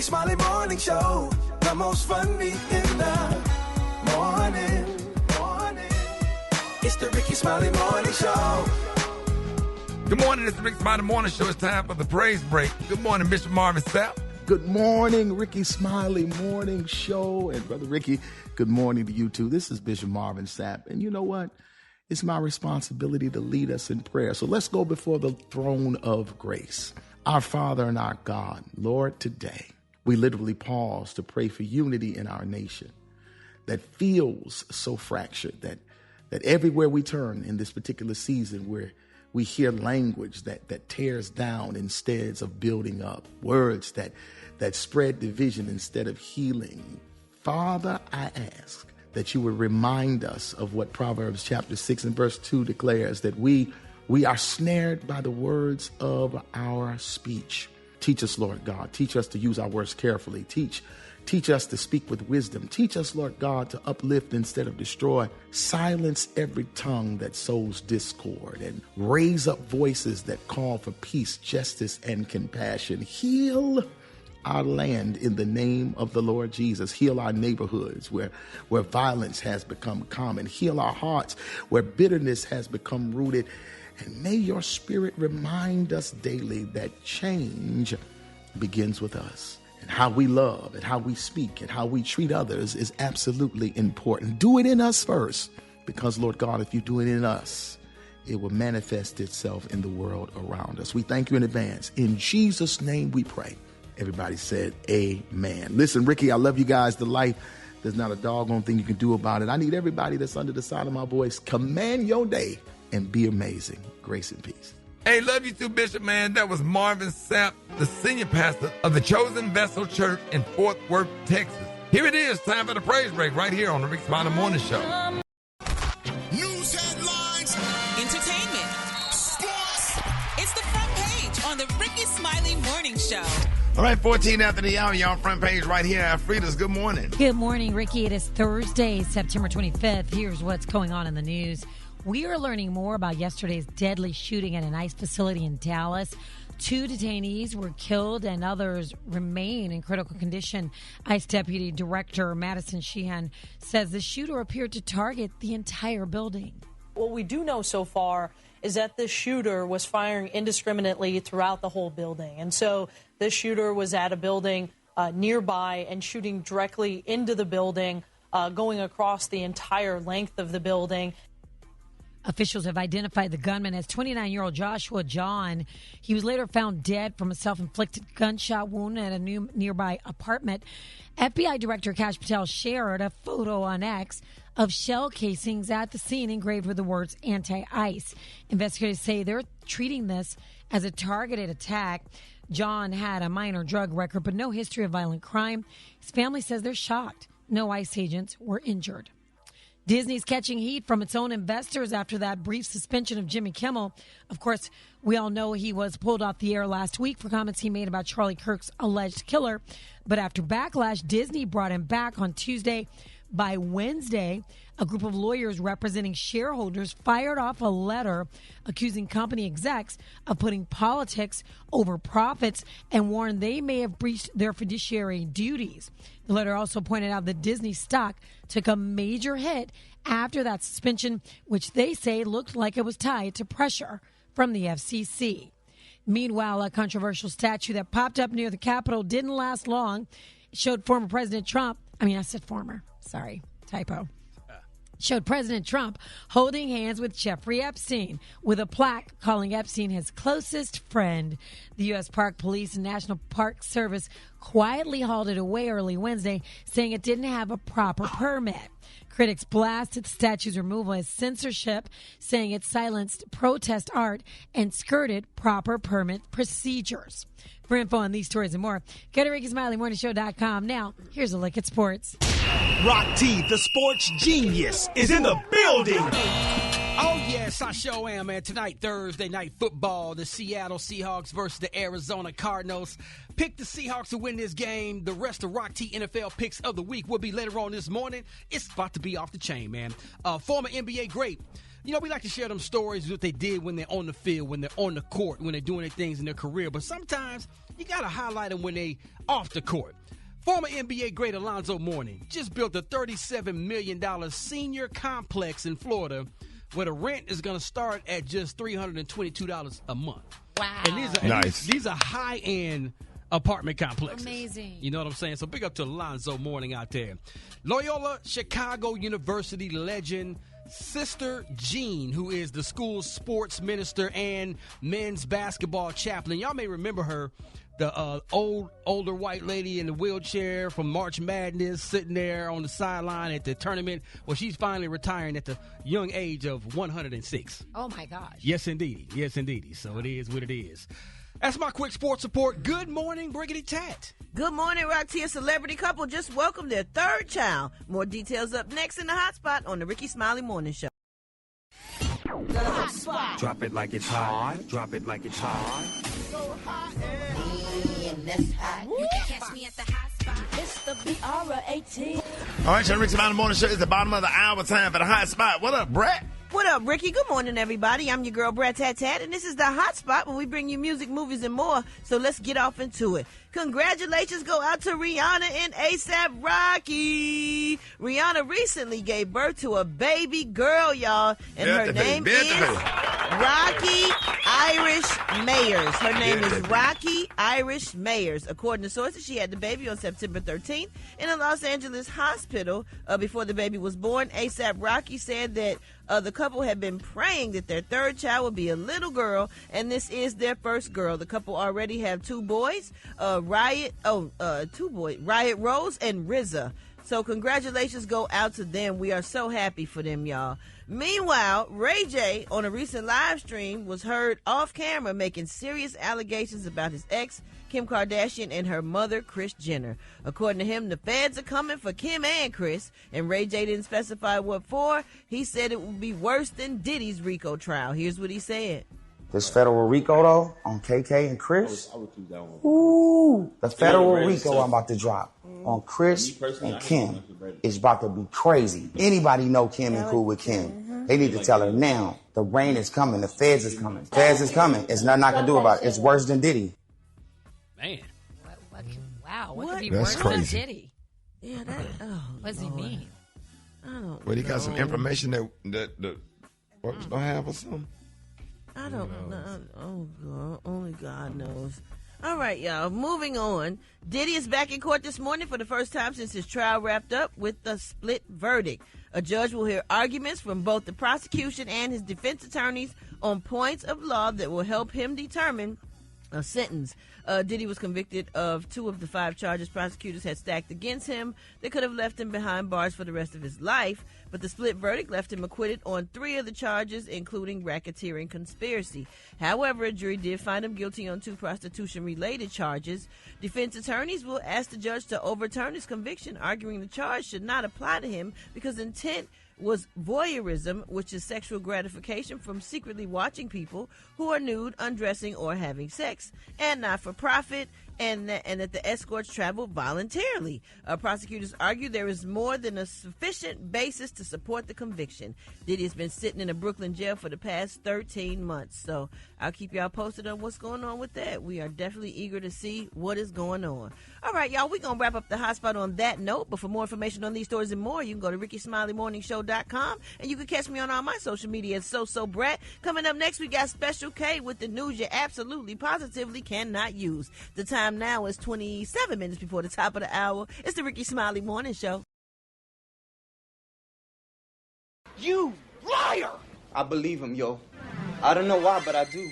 Rickey Smiley Morning Show. The most funny in the morning. It's the Rickey Smiley Morning Show. Good morning, it's the Rickey Smiley Morning Show. It's time for the praise break. Good morning, Bishop Marvin Sapp. Good morning, Rickey Smiley Morning Show. And Brother Rickey, good morning to you too. This is Bishop Marvin Sapp. And you know what? It's my responsibility to lead us in prayer. So let's go before the throne of grace. Our Father and our God, Lord, today we literally pause to pray for unity in our nation that feels so fractured, that everywhere we turn in this particular season where we hear language that tears down instead of building up, words that spread division instead of healing. Father, I ask that you would remind us of what Proverbs chapter 6 and verse 2 declares, that we are snared by the words of our speech. Teach us, Lord God. Teach us to use our words carefully. Teach us to speak with wisdom. Teach us, Lord God, to uplift instead of destroy. Silence every tongue that sows discord and raise up voices that call for peace, justice, and compassion. Heal our land in the name of the Lord Jesus. Heal our neighborhoods where violence has become common. Heal our hearts where bitterness has become rooted. And may your spirit remind us daily that change begins with us. And how we love and how we speak and how we treat others is absolutely important. Do it in us first, because, Lord God, if you do it in us, it will manifest itself in the world around us. We thank you in advance. In Jesus' name we pray. Everybody said amen. Listen, Rickey, I love you guys to life. There's not a doggone thing you can do about it. I need everybody that's under the sound of my voice, command your day and be amazing. Grace and peace. Hey, love you too, Bishop, man. That was Marvin Sapp, the senior pastor of the Chosen Vessel Church in Fort Worth, Texas. Here it is, time for the praise break right here on the Rickey Smiley Morning Show. News headlines, entertainment, sports. It's the front page on the Rickey Smiley Morning Show. All right, 14 after the hour, y'all front page right here. Alfreda's, good morning. Good morning, Rickey. It is Thursday, September 25th. Here's what's going on in the news. We are learning more about yesterday's deadly shooting at an ICE facility in Dallas. 2 detainees were killed and others remain in critical condition. ICE Deputy Director Madison Sheehan says the shooter appeared to target the entire building. What we do know so far is that this shooter was firing indiscriminately throughout the whole building. And so this shooter was at a building nearby and shooting directly into the building, going across the entire length of the building. Officials have identified the gunman as 29-year-old Joshua John. He was later found dead from a self-inflicted gunshot wound at a nearby apartment. FBI Director Kash Patel shared a photo on X of shell casings at the scene engraved with the words anti-ICE. Investigators say they're treating this as a targeted attack. John had a minor drug record, but no history of violent crime. His family says they're shocked. No ICE agents were injured. Disney's catching heat from its own investors after that brief suspension of Jimmy Kimmel. Of course, we all know he was pulled off the air last week for comments he made about Charlie Kirk's alleged killer. But after backlash, Disney brought him back on Tuesday. By Wednesday, a group of lawyers representing shareholders fired off a letter accusing company execs of putting politics over profits and warned they may have breached their fiduciary duties. The letter also pointed out that Disney stock took a major hit after that suspension, which they say looked like it was tied to pressure from the FCC. Meanwhile, a controversial statue that popped up near the Capitol didn't last long. It showed former President Trump, showed President Trump holding hands with Jeffrey Epstein with a plaque calling Epstein his closest friend. The U.S. Park Police and National Park Service quietly hauled it away early Wednesday, saying it didn't have a proper permit. Critics blasted the statue's removal as censorship, saying it silenced protest art and skirted proper permit procedures. For info on these stories and more, go to RickeySmileyMorningShow.com. Now, here's a look at sports. Rock T, the sports genius, is in the building. Oh, yes, I sure am, man. Tonight, Thursday night football, the Seattle Seahawks versus the Arizona Cardinals. Pick the Seahawks to win this game. The rest of Rock T NFL picks of the week will be later on this morning. It's about to be off the chain, man. Former NBA great You know, we like to share them stories, what they did when they're on the field, when they're on the court, when they're doing their things in their career. But sometimes you got to highlight them when they off the court. Former NBA great Alonzo Mourning just built a $37 million senior complex in Florida where the rent is going to start at just $322 a month. Wow. And these are high-end apartment complexes. Amazing. You know what I'm saying? So big up to Alonzo Mourning out there. Loyola Chicago University legend Sister Jean, who is the school's sports minister and men's basketball chaplain. Y'all may remember her, the older white lady in the wheelchair from March Madness, sitting there on the sideline at the tournament. Well, she's finally retiring at the young age of 106. Oh, my gosh. Yes, indeed. Yes, indeed. So it is what it is. That's my quick sports report. Good morning, Briggity Tat. Good morning, Roxy. A celebrity couple just welcomed their third child. More details up next in the Hot Spot on the Rickey Smiley Morning Show. The Hot Spot. Drop it like it's hot. Drop it like it's hot. So hot and that's hot. You can catch me at the Hot Spot. It's the BR18. All right, so Rickey Smiley Morning Show is the bottom of the hour. Time for the Hot Spot. What up, Brat? What up, Ricky? Good morning, everybody. I'm your girl, Brat Tat Tat, and this is the Hot Spot where we bring you music, movies, and more. So let's get off into it. Congratulations go out to Rihanna and ASAP Rocky. Rihanna recently gave birth to a baby girl, y'all, and her name is Rocky Irish Mayers. Her name is Rocky Irish Mayers. According to sources, she had the baby on September 13th in a Los Angeles hospital. Before the baby was born, ASAP Rocky said that the couple had been praying that their third child would be a little girl, and this is their first girl. The couple already have two boys, Riot Rose and RZA. So congratulations go out to them. We are so happy for them, y'all. Meanwhile, Ray J on a recent live stream was heard off camera making serious allegations about his ex, Kim Kardashian, and her mother, Kris Jenner. According to him, the feds are coming for Kim and Kris, and Ray J didn't specify what for. He said it would be worse than Diddy's RICO trial. Here's what he said. This federal RICO, though, on KK and Kris, ooh, the federal RICO I'm about to drop on Kris and Kim is about to be crazy. Anybody know Kim and cool with Kim? They need to tell her now. The rain is coming. The feds is coming. Feds is coming. There's nothing I can do about it. It's worse than Diddy. Man. What could be That's worse crazy. than Diddy? Yeah, that. Oh, What does he mean? I don't. Well, he got some information that folks don't have or something. I don't know. Oh, God. Only God knows. All right, y'all. Moving on. Diddy is back in court this morning for the first time since his trial wrapped up with a split verdict. A judge will hear arguments from both the prosecution and his defense attorneys on points of law that will help him determine a sentence. Diddy was convicted of 2 of the 5 charges prosecutors had stacked against him that could have left him behind bars for the rest of his life, but the split verdict left him acquitted on 3 of the charges, including racketeering conspiracy. However, a jury did find him guilty on 2 prostitution-related charges. Defense attorneys will ask the judge to overturn his conviction, arguing the charge should not apply to him because intent was voyeurism, which is sexual gratification from secretly watching people who are nude, undressing, or having sex, and not for profit, and that the escorts traveled voluntarily. Prosecutors argue there is more than a sufficient basis to support the conviction. Diddy has been sitting in a Brooklyn jail for the past 13 months, so I'll keep y'all posted on what's going on with that. We are definitely eager to see what is going on. All right, y'all, we're going to wrap up the Hot Spot on that note, but for more information on these stories and more, you can go to RickeySmileyMorningShow.com, and you can catch me on all my social media at So Brat. Coming up next, we got Special K with the news you absolutely, positively cannot use. The time now is 27 minutes before the top of the hour. It's the Rickey Smiley Morning Show. You liar! I believe him, yo. I don't know why, but I do.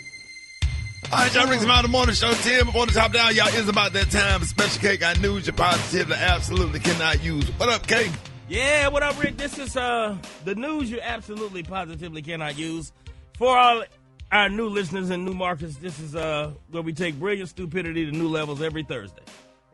All right, y'all, Rickey Smiley Morning Show. 10 before the top of the hour, y'all. It's about that time. Special K got news you positively, absolutely cannot use. What up, K? Yeah, what up, Rick? This is the news you absolutely, positively cannot use. For all our new listeners and new markets, this is where we take brilliant stupidity to new levels every Thursday.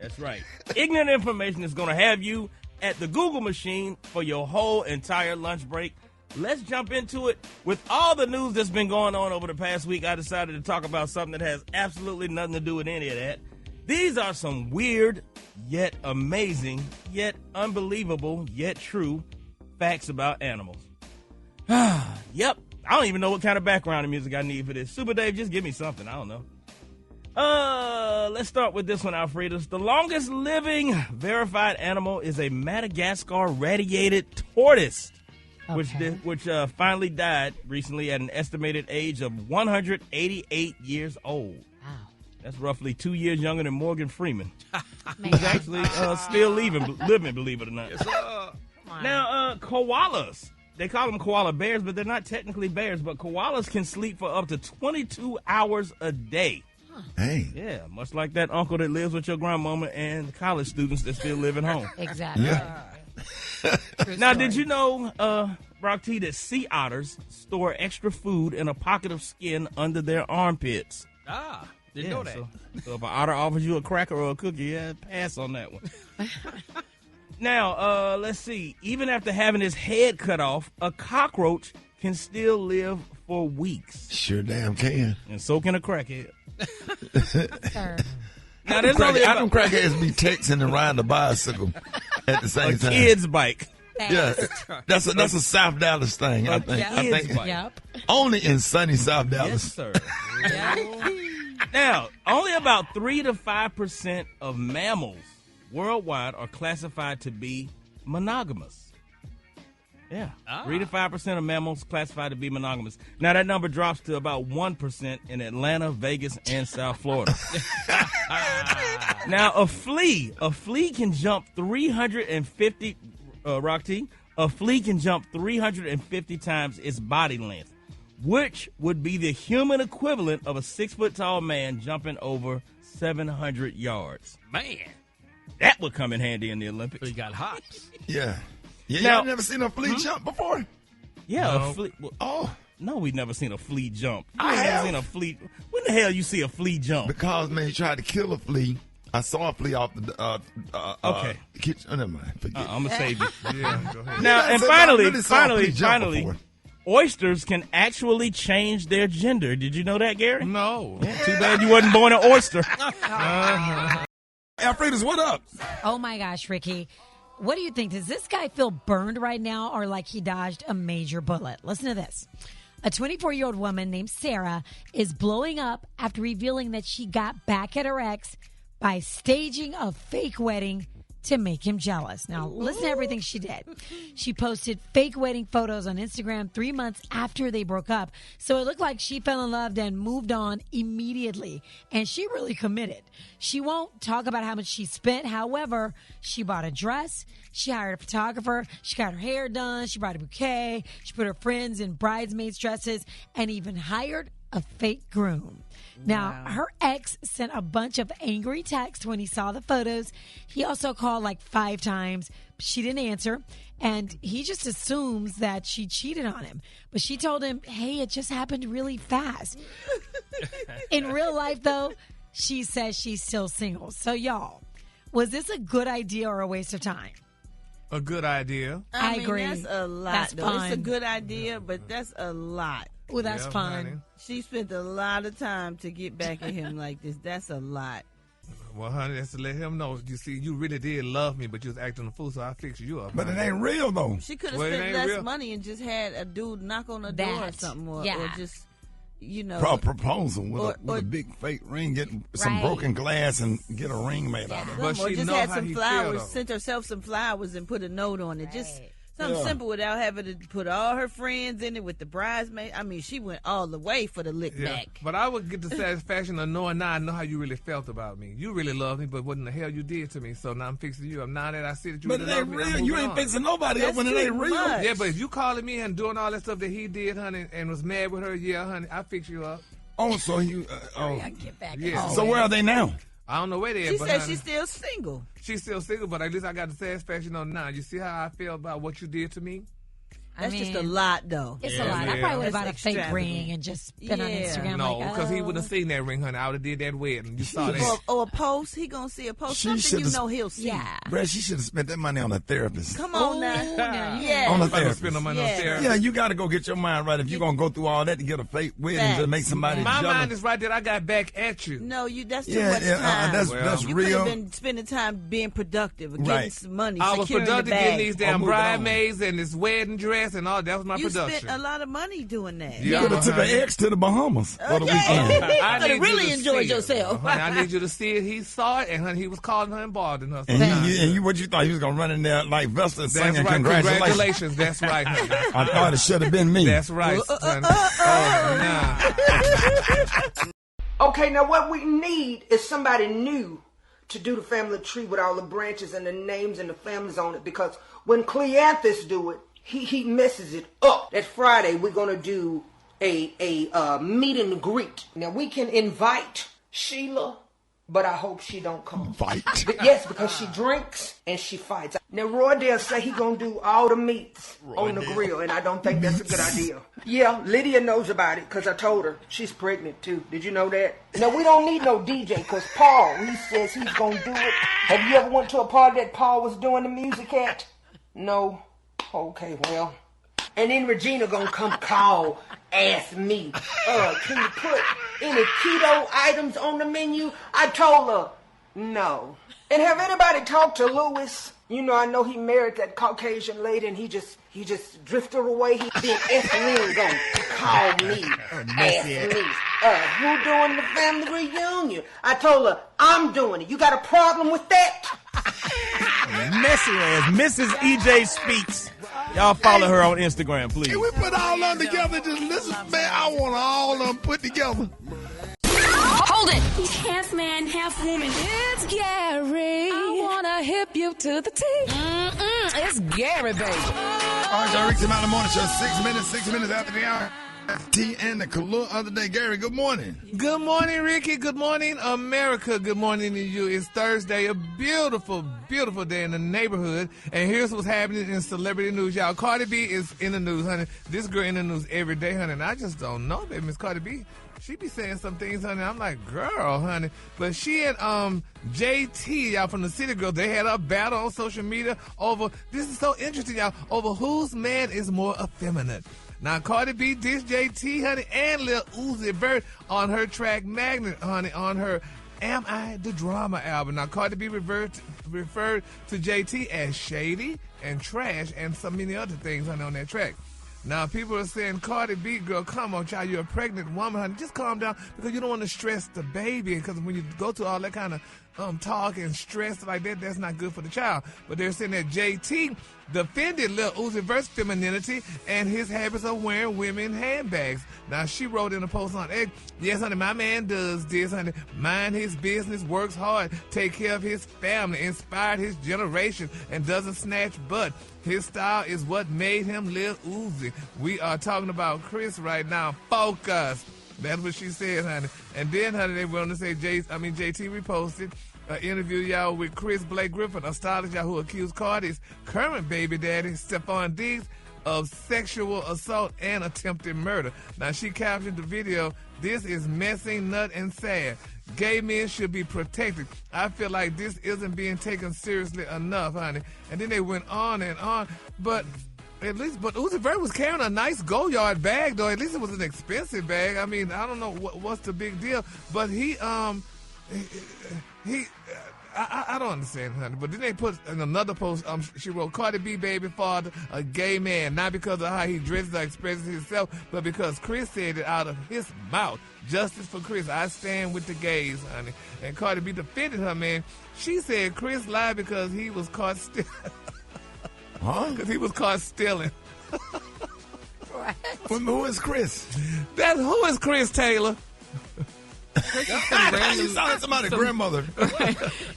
That's right. Ignorant information is going to have you at the Google machine for your whole entire lunch break. Let's jump into it. With all the news that's been going on over the past week, I decided to talk about something that has absolutely nothing to do with any of that. These are some weird, yet amazing, yet unbelievable, yet true facts about animals. Yep. I don't even know what kind of background music I need for this. Super Dave, just give me something. I don't know. Let's start with this one, Alfredos. The longest living verified animal is a Madagascar radiated tortoise, which finally died recently at an estimated age of 188 years old. Wow. That's roughly 2 years younger than Morgan Freeman. Who's actually still living, believe it or not. Yes, Now, koalas. They call them koala bears, but they're not technically bears. But koalas can sleep for up to 22 hours a day. Hey. Yeah, much like that uncle that lives with your grandmama and the college students that still live at home. Exactly. Yeah. Now, did you know, Brock T, that sea otters store extra food in a pocket of skin under their armpits? Didn't know that. So if an otter offers you a cracker or a cookie, pass on that one. Now, let's see. Even after having his head cut off, a cockroach can still live for weeks. Sure damn can. And so can a crackhead. Now, there's only them crackheads be texting and riding a bicycle at the same time. A kid's bike. Yes, that's a South Dallas thing. I think. Yep. Only in sunny South Dallas. Yes, sir. Now, only about 3 to 5% of mammals worldwide are classified to be monogamous. Yeah, 3 to 5% of mammals classified to be monogamous. Now, that number drops to about 1% in Atlanta, Vegas, and South Florida. Now, a flea can jump 350, Rock T, a flea can jump 350 times its body length, which would be the human equivalent of a 6-foot-tall man jumping over 700 yards. Man. That would come in handy in the Olympics. So you got hops. Yeah. Yeah, Now- y'all never seen a flea jump before? Yeah, No. a flea. Oh. No, we've never seen a flea jump. I Never have. seen a flea. When the hell you see a flea jump? Because, man, he tried to kill a flea. I saw a flea off the Okay. kitchen. Oh, never mind. Forget. I'm gonna save you. Yeah, go ahead. Now, Yeah, and so I really saw a finally, flea jump before. oysters can actually change their gender. Did you know that, Gary? No. Yeah, too bad you wasn't born an oyster. Alfredas, what up? Oh my gosh, Ricky. What do you think? Does this guy feel burned right now or like he dodged a major bullet? Listen to this. A 24-year-old woman named Sarah is blowing up after revealing that she got back at her ex by staging a fake wedding to make him jealous. Now, listen to everything she did. She posted fake wedding photos on Instagram 3 months after they broke up. So it looked like she fell in love and moved on immediately. And she really committed. She won't talk about how much she spent. However, she bought a dress. She hired a photographer. She got her hair done. She brought a bouquet. She put her friends in bridesmaids' dresses and even hired a fake groom. Now, her ex sent a bunch of angry texts when he saw the photos. He also called like 5 times. She didn't answer. And he just assumes that she cheated on him. But she told him, hey, it just happened really fast. In real life, though, she says she's still single. So, y'all, was this a good idea or a waste of time? A good idea. I mean, agree. That's a lot. That's though. It's a fun. good idea, but that's a lot. Oh, that's Yeah, fun. honey. She spent a lot of time to get back at him like this. That's a lot. Well, honey, that's to let him know. You see, you really did love me, but you was acting a fool, so I fixed you up. But it honey. ain't real, though. She could have Well, it spent ain't less real. money and just had a dude knock on the door or That, something, or yeah. just, you know. Proposal with a big fake ring, get some Right. broken glass and get a ring made out of it. But or she just know had how some he flowers, feel, though. sent herself some flowers and put a note on it. Just something Yeah. simple without having to put all her friends in it with the bridesmaid. I mean, she went all the way for the lick Yeah, back. but I would get the satisfaction of knowing now I know how you really felt about me. You really loved me, but what in the hell you did to me? So now I'm fixing you up. Now that I see that you But it really ain't love me, I'm real. You moving ain't on. fixing nobody up That's when it too ain't real. much. Yeah, but if you calling me and doing all that stuff that he did, honey, and was mad with her, yeah, honey, I fix you up. Oh, so you. Get back. Yeah. So where are they now? I don't know where they at, She but said honey, she's still single. she's still single, but at least I got the satisfaction on now. You see how I feel about what you did to me? That's just a lot, though. It's Yeah, a lot. I yeah. probably would have That's bought a fake extravagant. ring and just been on Yeah. Instagram No, like, because he oh. wouldn't have seen that ring, honey. I would have did that wedding. You saw that. Or a post. He gonna see a post. She Something you should've- know he'll see. Yeah. Brad, she should have spent that money on a therapist. Come on now. Yeah. On a I'm gonna therapist. spend no money on Yeah. therapy. Yeah, you got to go get your mind right if you're going to go through all that to get a fake wedding to make somebody My jealous. mind is right there. I got back at you. No, that's too Yeah, much yeah, time. that's you real. could have been spending time being productive, and getting Right. some money, I was securing the productive getting bag. these damn moving on. bridesmaids and this wedding dress gas and all. That was my You production. spent a lot of money doing that. You could have took an ex to the Bahamas for the weekend. You could have really enjoyed yourself. Honey, I need you to see it. He saw it, and honey, he was calling her involved in her. And what you thought he was gonna run in there like Vesta singing right. congratulations? That's right, honey. I thought it should have been me. That's right. Okay, now what we need is somebody new to do the family tree with all the branches and the names and the families on it, because when Cleanthus do it, he messes it up. That Friday we're gonna do a meet and greet. Now we can invite Sheila, but I hope she don't come. Fight. Yes, because she drinks and she fights. Now Roydale say he gonna do all the meats on the grill, and I don't think that's a good idea. Yeah, Lydia knows about it because I told her she's pregnant too. Did you know that? No, we don't need no DJ because Paul, he says he's gonna do it. Have you ever went to a party that Paul was doing the music at? No. Okay, well. And then Regina gonna come call, ask me, can you put any keto items on the menu? I told her, no. And have anybody talked to Louis? You know, I know he married that Caucasian lady and he just drifted away. Then Etheline gonna call me, ask me, who doing the family reunion? I told her, I'm doing it. You got a problem with that? Messy ass, Mrs. EJ Speaks. Y'all follow her on Instagram, please. Can we put all of them together? Just listen, man. I want all of them put together. Hold it! He's half man, half woman. It's Gary. I wanna hip you to the T. It's Gary, baby. All right, y'all, Rickey Smiley Morning Show. 6 minutes after the hour. T and the Kalua of the day. Gary, good morning. Good morning, Ricky. Good morning, America. Good morning to you. It's Thursday, a beautiful, beautiful day in the neighborhood. And here's what's happening in celebrity news, y'all. Cardi B is in the news, honey. This girl in the news every day, honey. And I just don't know, baby. Miss Cardi B, she be saying some things, honey. I'm like, girl, honey. But she and JT, y'all, from the City Girls, they had a battle on social media over, this is so interesting, y'all, over whose man is more effeminate. Now, Cardi B dissed JT, honey, and Lil Uzi Vert on her track Magnet, honey, on her Am I the Drama album. Now, Cardi B referred to JT as shady and trash and so many other things, honey, on that track. Now, people are saying, Cardi B, girl, come on, child, you're a pregnant woman, honey. Just calm down because you don't want to stress the baby, because when you go to all that kind of talk and stress like that, that's not good for the child. But they're saying that JT defended Lil Uzi Vert's femininity and his habits of wearing women handbags. Now, she wrote in a post on X, yes, honey, my man does this, honey. Mind his business, works hard, take care of his family, inspired his generation, and doesn't snatch butt. His style is what made him Lil Uzi. We are talking about Chris right now. Focus. That's what she said, honey. And then, honey, they went on to say, JT reposted an interview, y'all, with Chris Blake Griffin, a stylist, y'all, who accused Cardi's current baby daddy, Stephon Diggs, of sexual assault and attempted murder. Now, she captioned the video, "This is messy, nut, and sad. Gay men should be protected. I feel like this isn't being taken seriously enough, honey." And then they went on and on. But Uzi Vert was carrying a nice Goyard bag, though. At least it was an expensive bag. I mean, I don't know what's the big deal. But I don't understand, honey. But then they put in another post, she wrote, "Cardi B baby father, a gay man, not because of how he dresses or expresses himself, but because Chris said it out of his mouth. Justice for Chris. I stand with the gays, honey." And Cardi B defended her man. She said Chris lied because he was caught stealing. Huh? Because he was caught stealing. Who is Chris? Who is Chris Taylor? You sound somebody's grandmother.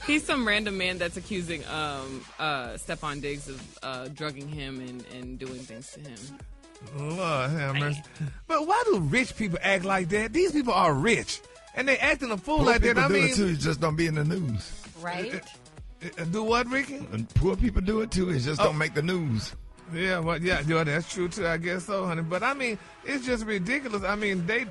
He's some random man that's accusing Stephon Diggs of drugging him and doing things to him. Lord have mercy. But why do rich people act like that? These people are rich, and they acting a fool like that. I mean, it too. It just don't be in the news. Right? Do what, Ricky? And poor people do it too. It just don't make the news. Yeah, well, yeah, that's true too. I guess so, honey. But I mean, it's just ridiculous. I mean, they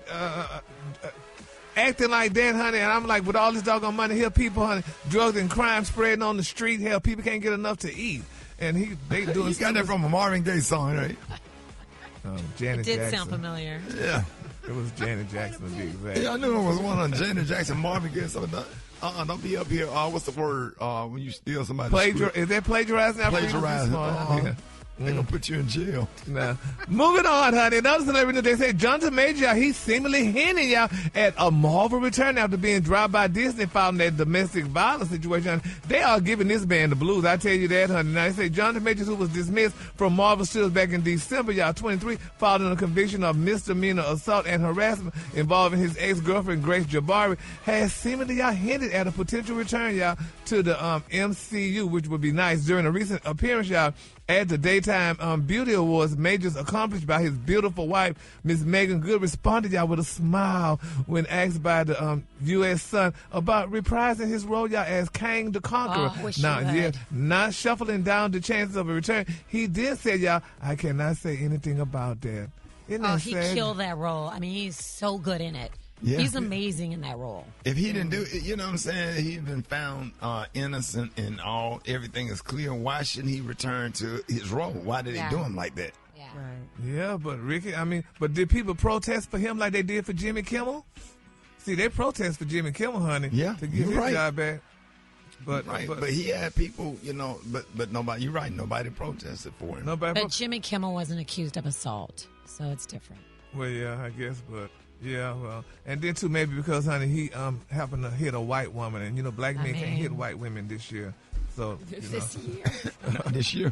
acting like that, honey. And I'm like, with all this doggone money, here people, honey, drugs and crime spreading on the street. Hell, people can't get enough to eat. And they doing. You got that from a Marvin Gaye song, right? Janet It did Jackson. sound familiar. Yeah. It was Janet Jackson to be exact. Yeah, I knew it was one on Janet Jackson, Marvin Gaye. Don't be up here. What's the word when you steal somebody's script? Is that plagiarizing? Plagiarizing. They're going to put you in jail. Now, moving on, honey. Another celebrity, they say Jonathan Major, he's seemingly hinting y'all at a Marvel return after being dropped by Disney following that domestic violence situation. They are giving this man the blues. I tell you that, honey. Now, they say Jonathan Majors, who was dismissed from Marvel Studios back in December, 23, following a conviction of misdemeanor assault and harassment involving his ex-girlfriend, Grace Jabari, has seemingly hinted at a potential return, to the MCU, which would be nice. During a recent appearance, at the Daytime Beauty Awards, Majors, accomplished by his beautiful wife, Miss Megan Good, responded with a smile when asked by the U.S. Sun about reprising his role as Kang the Conqueror. Not shuffling down the chances of a return. He did say, I cannot say anything about that. Isn't that he sad? killed that role. I mean, he's so good in it. Yeah. He's amazing in that role. If he didn't do it, you know what I'm saying? He's been found innocent and everything is clear. Why shouldn't he return to his role? Why did they do him like that? Yeah. Right. Yeah, but Ricky, but did people protest for him like they did for Jimmy Kimmel? See, they protest for Jimmy Kimmel, honey. Yeah, to get his job back. But he had people, but nobody. You're right. Nobody protested for him. But Jimmy Kimmel wasn't accused of assault, so it's different. Well, yeah, I guess, but. Yeah, well, and then too maybe because, honey, he happened to hit a white woman, and black men can't hit white women this year. So this year, this year.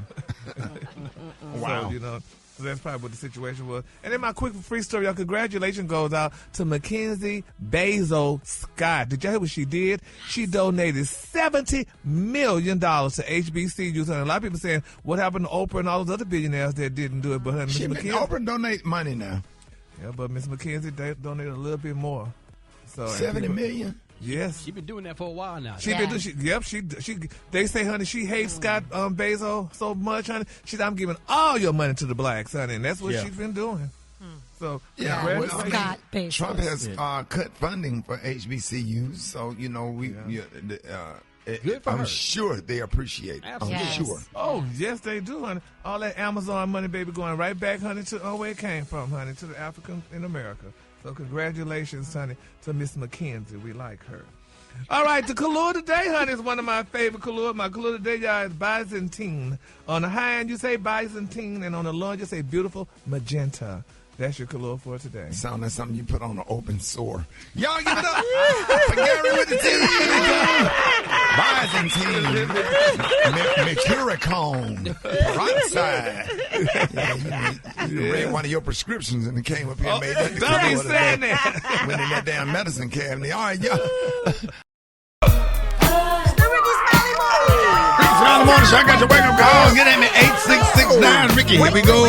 Wow. So, so that's probably what the situation was. And then my quick free story, y'all. Congratulations goes out to Mackenzie Basil Scott. Did y'all hear what she did? She donated $70 million to HBCUs. And a lot of people saying, what happened to Oprah and all those other billionaires that didn't do it? But Oprah donate money now. Yeah, but Miss Mackenzie donated a little bit more. So $70 million. Yes, she's been doing that for a while now. They say, honey, she hates Scott Bezos so much, honey. I'm giving all your money to the blacks, honey, and that's what she's been doing. So Scott Bezos. Trump has cut funding for HBCUs, so I'm sure they appreciate it. I'm sure. Oh, yes, they do, honey. All that Amazon money, baby, going right back, honey, to where it came from, honey, to the African in America. So congratulations, honey, to Miss McKenzie. We like her. All right, the color today, honey, is one of my favorite colors. My color today, y'all, is Byzantine. On the high end, you say Byzantine, and on the low end, you say beautiful magenta. That's your color for today. Sound like something you put on an open sore. Y'all give it up for Gary with the T. Byzantine. Mercuricone. Peroxide. You read one of your prescriptions and it came up here and made that. Don't be saying that. Went in that damn medicine cabinet. All right, y'all. Smiley Morning Show. I got your wake up call. Get at me 8669 Ricky. Here we go.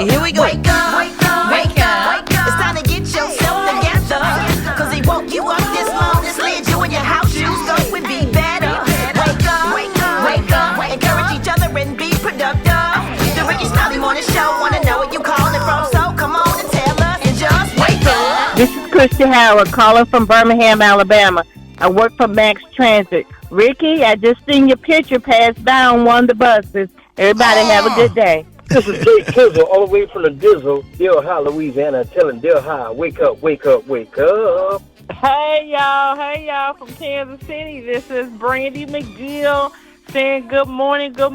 Here we go. Wake up, wake up, wake up. It's time to get yourself together. Cause he woke you up this morning, slid you in your house shoes, so it would be better. Wake up, wake up, wake up. Encourage each other and be productive. The Rickey Smiley Morning Show. Wanna know where you calling from, so come on and tell us and just wake up. This is Christy Howard calling from Birmingham, Alabama. I work for Max Transit. Ricky, I just seen your picture pass by on one of the buses. Everybody have a good day. This is Jake Kizzle, all the way from the Dizzle, Delhi, Louisiana, telling Delhi, wake up, wake up, wake up. Hey, y'all from Kansas City. This is Brandy McGill saying good morning from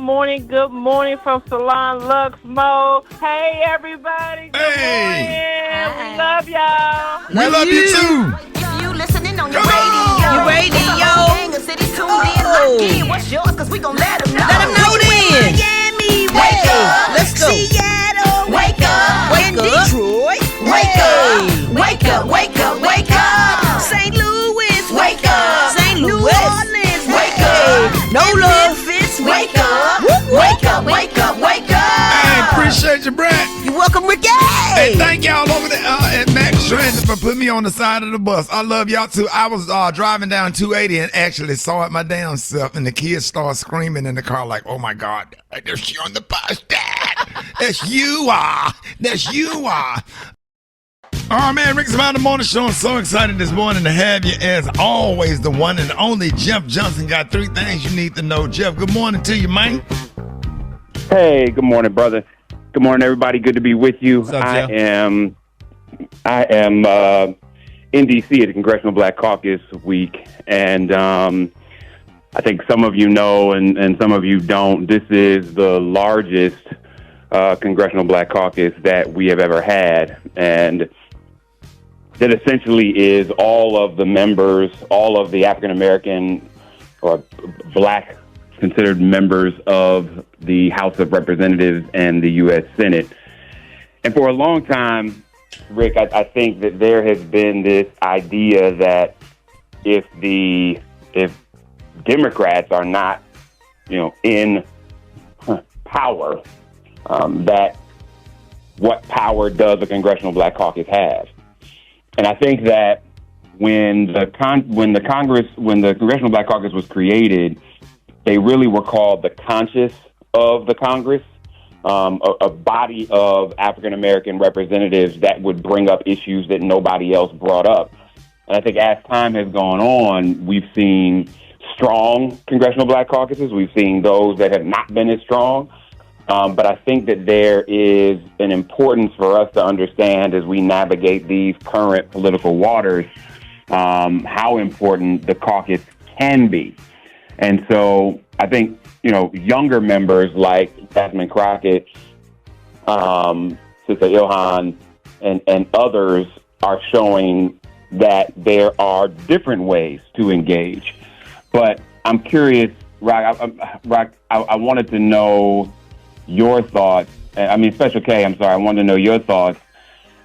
Salon Luxmo. Hey, everybody. Good morning. We love y'all. We love you, too. You listening on your radio. Gang of cities tuned in, locked in. What's yours? Cause we gon' let them know. Let them know then. Miami, wake up. Let's go. Seattle, wake up. Wake up. Detroit, wake up. Wake up, wake up, wake up. St. Louis, wake up. St. Louis. New Orleans, wake up. No love. Memphis, wake up. Wake up, wake up, wake up. Hey, appreciate you, Brat. You're welcome, Ricky. Hey, thank y'all over there at Max Transit for putting me on the side of the bus. I love y'all too. I was driving down 280 and actually saw it my damn self, and the kids started screaming in the car like, "Oh my God, there's you on the bus, Dad! That's you are! That's you are!" Oh man, Rickey Smiley Morning Show. I'm so excited this morning to have you as always. The one and only Jeff Johnson got 3 things you need to know. Jeff, good morning to you, man. Hey, good morning, brother. Good morning, everybody. Good to be with you. What's up, I am in D.C. at the Congressional Black Caucus week, and I think some of you know and some of you don't, this is the largest Congressional Black Caucus that we have ever had. And that essentially is all of the members, all of the African-American or black considered members of the House of Representatives and the U.S. Senate. And for a long time, Rick, I think that there has been this idea that if Democrats are not, in power, that what power does the Congressional Black Caucus have? And I think that when the Congressional Black Caucus was created, they really were called the conscience of the Congress, a body of African American representatives that would bring up issues that nobody else brought up. And I think as time has gone on, we've seen strong Congressional Black Caucuses. We've seen those that have not been as strong. But I think that there is an importance for us to understand as we navigate these current political waters, how important the caucus can be. And so I think, younger members like Jasmine Crockett, Sister Ilhan, and others are showing that there are different ways to engage. But I'm curious, Rock, I wanted to know your thoughts. Special K, I wanted to know your thoughts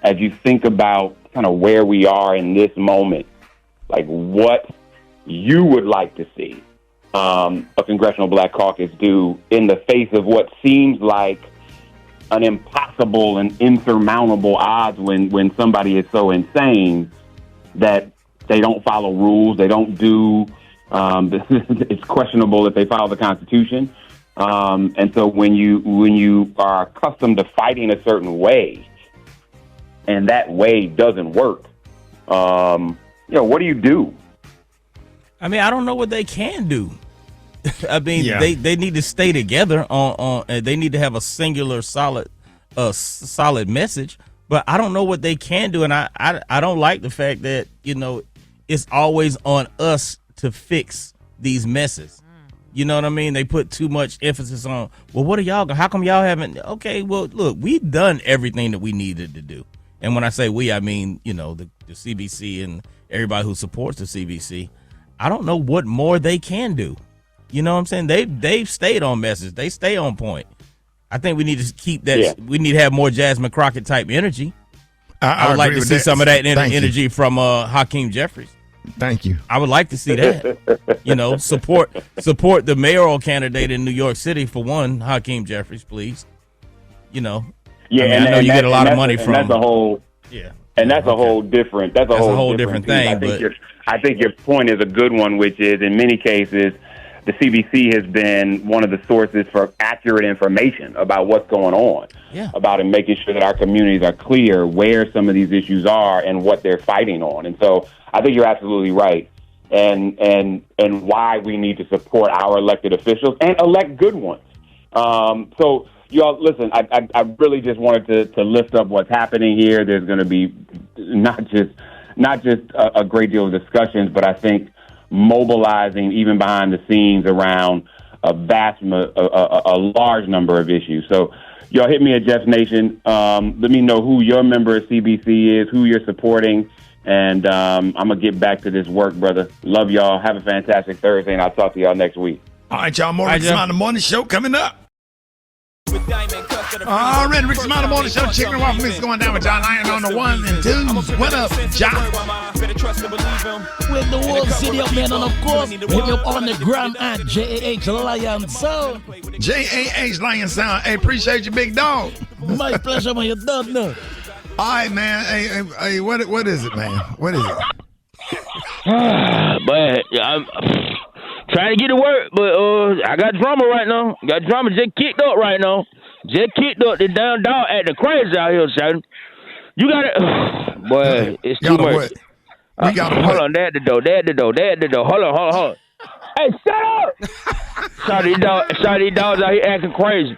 as you think about kind of where we are in this moment, like what you would like to see a Congressional Black Caucus do in the face of what seems like an impossible and insurmountable odds when somebody is so insane that they don't follow rules, they don't do, it's questionable if they follow the Constitution. And so when you are accustomed to fighting a certain way and that way doesn't work, what do you do? I don't know what they can do. They need to stay together on they need to have a singular solid message, but I don't know what they can do. And I don't like the fact that, it's always on us to fix these messes. You know what I mean? They put too much emphasis on, well, what are y'all, how come y'all haven't? Okay, well, look, we've done everything that we needed to do. And when I say we, I mean, the CBC and everybody who supports the CBC. I don't know what more they can do. You know what I'm saying? They've stayed on message. They stay on point. I think we need to keep that. Yeah. We need to have more Jasmine Crockett type energy. I would like to see some of that energy from Hakeem Jeffries. Thank you. I would like to see that. Support the mayoral candidate in New York City for one, Hakeem Jeffries, please. Yeah, I know you get a lot of money from. That's a whole. Yeah. And that's a whole different. That's a whole different thing. I think your point is a good one, which is in many cases, the CBC has been one of the sources for accurate information about what's going on. Yeah. About making sure that our communities are clear where some of these issues are and what they're fighting on. And so I think you're absolutely right. And why we need to support our elected officials and elect good ones. So y'all, listen, I really just wanted to lift up what's happening here. There's going to be not just a great deal of discussions, but I think mobilizing even behind the scenes around a large number of issues. So y'all hit me at Jeff's Nation. Let me know who your member of CBC is, who you're supporting, and I'm going to get back to this work, brother. Love y'all. Have a fantastic Thursday, and I'll talk to y'all next week. All right, y'all. More Rickey Smiley Morning Show coming up. All right, Rickey Smiley Morning Show. Chicken and waffle mix going down with John Iron on the ones and twos. What up, John? With the whole city up, man, and of course, hit me up on the gram at JAH Lion Sound. JAH Lion Sound. Hey, appreciate you, big dog. My pleasure, man. You don't know. All right, man. Hey, what is it, man? What is it? But I'm trying to get to work, but I got drama right now. Got drama just kicked up right now. Just kicked up the damn dog acting crazy out here, son. You got it, boy. It's too much. We got hold on, they at the door. Hold on. Hey, shut up! Sorry, these dogs out here acting crazy.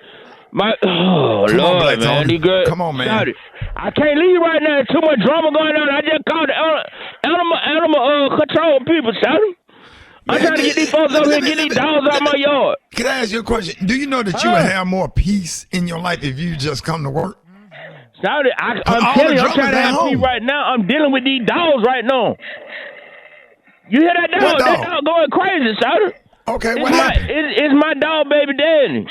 Lord, on, man, these girls. Come on, man. Sorry. I can't leave right now. There's too much drama going on. I just called the animal control people, sorry. I'm trying to get these folks over here, get these dogs out my yard. Can I ask you a question? Do you know that you would have more peace in your life if you just come to work? Shouty, I'm telling you, I'm trying to have peace right now. I'm dealing with these dogs right now. You hear that dog? What dog? That dog going crazy, Shouty. Okay, what happened? It's my dog, baby daddy.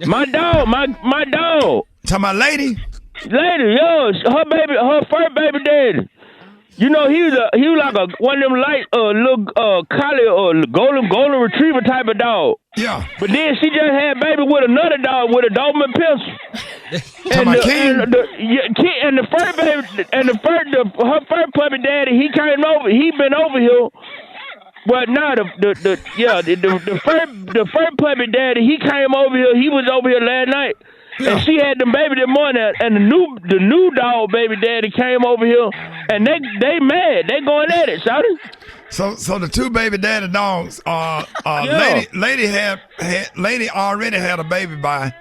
My dog, my dog. Talking about lady? Lady, yo, her first baby daddy. You know, he was like one of them light little collie or golden retriever type of dog. Yeah. But then she just had baby with another dog with a Doberman pencil. And her first puppy daddy, he came over. He been over here. But now the first puppy daddy, he came over here. He was over here last night. Yeah. And she had them baby this morning, and the new dog baby daddy came over here, and they mad. They going at it, shouty. So the two baby daddy dogs, lady already had a baby by.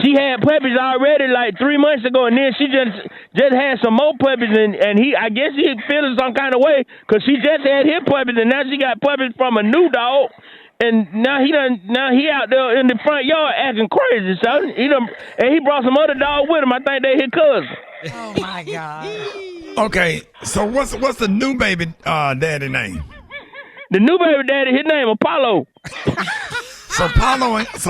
She had puppies already like 3 months ago, and then she just had some more puppies, and I guess he feeling some kind of way because she just had his puppies, and now she got puppies from a new dog. And now he out there in the front yard acting crazy, son. And he brought some other dog with him. I think they his cousin. Oh my God. Okay, so what's the new baby daddy name? The new baby daddy, his name Apollo. So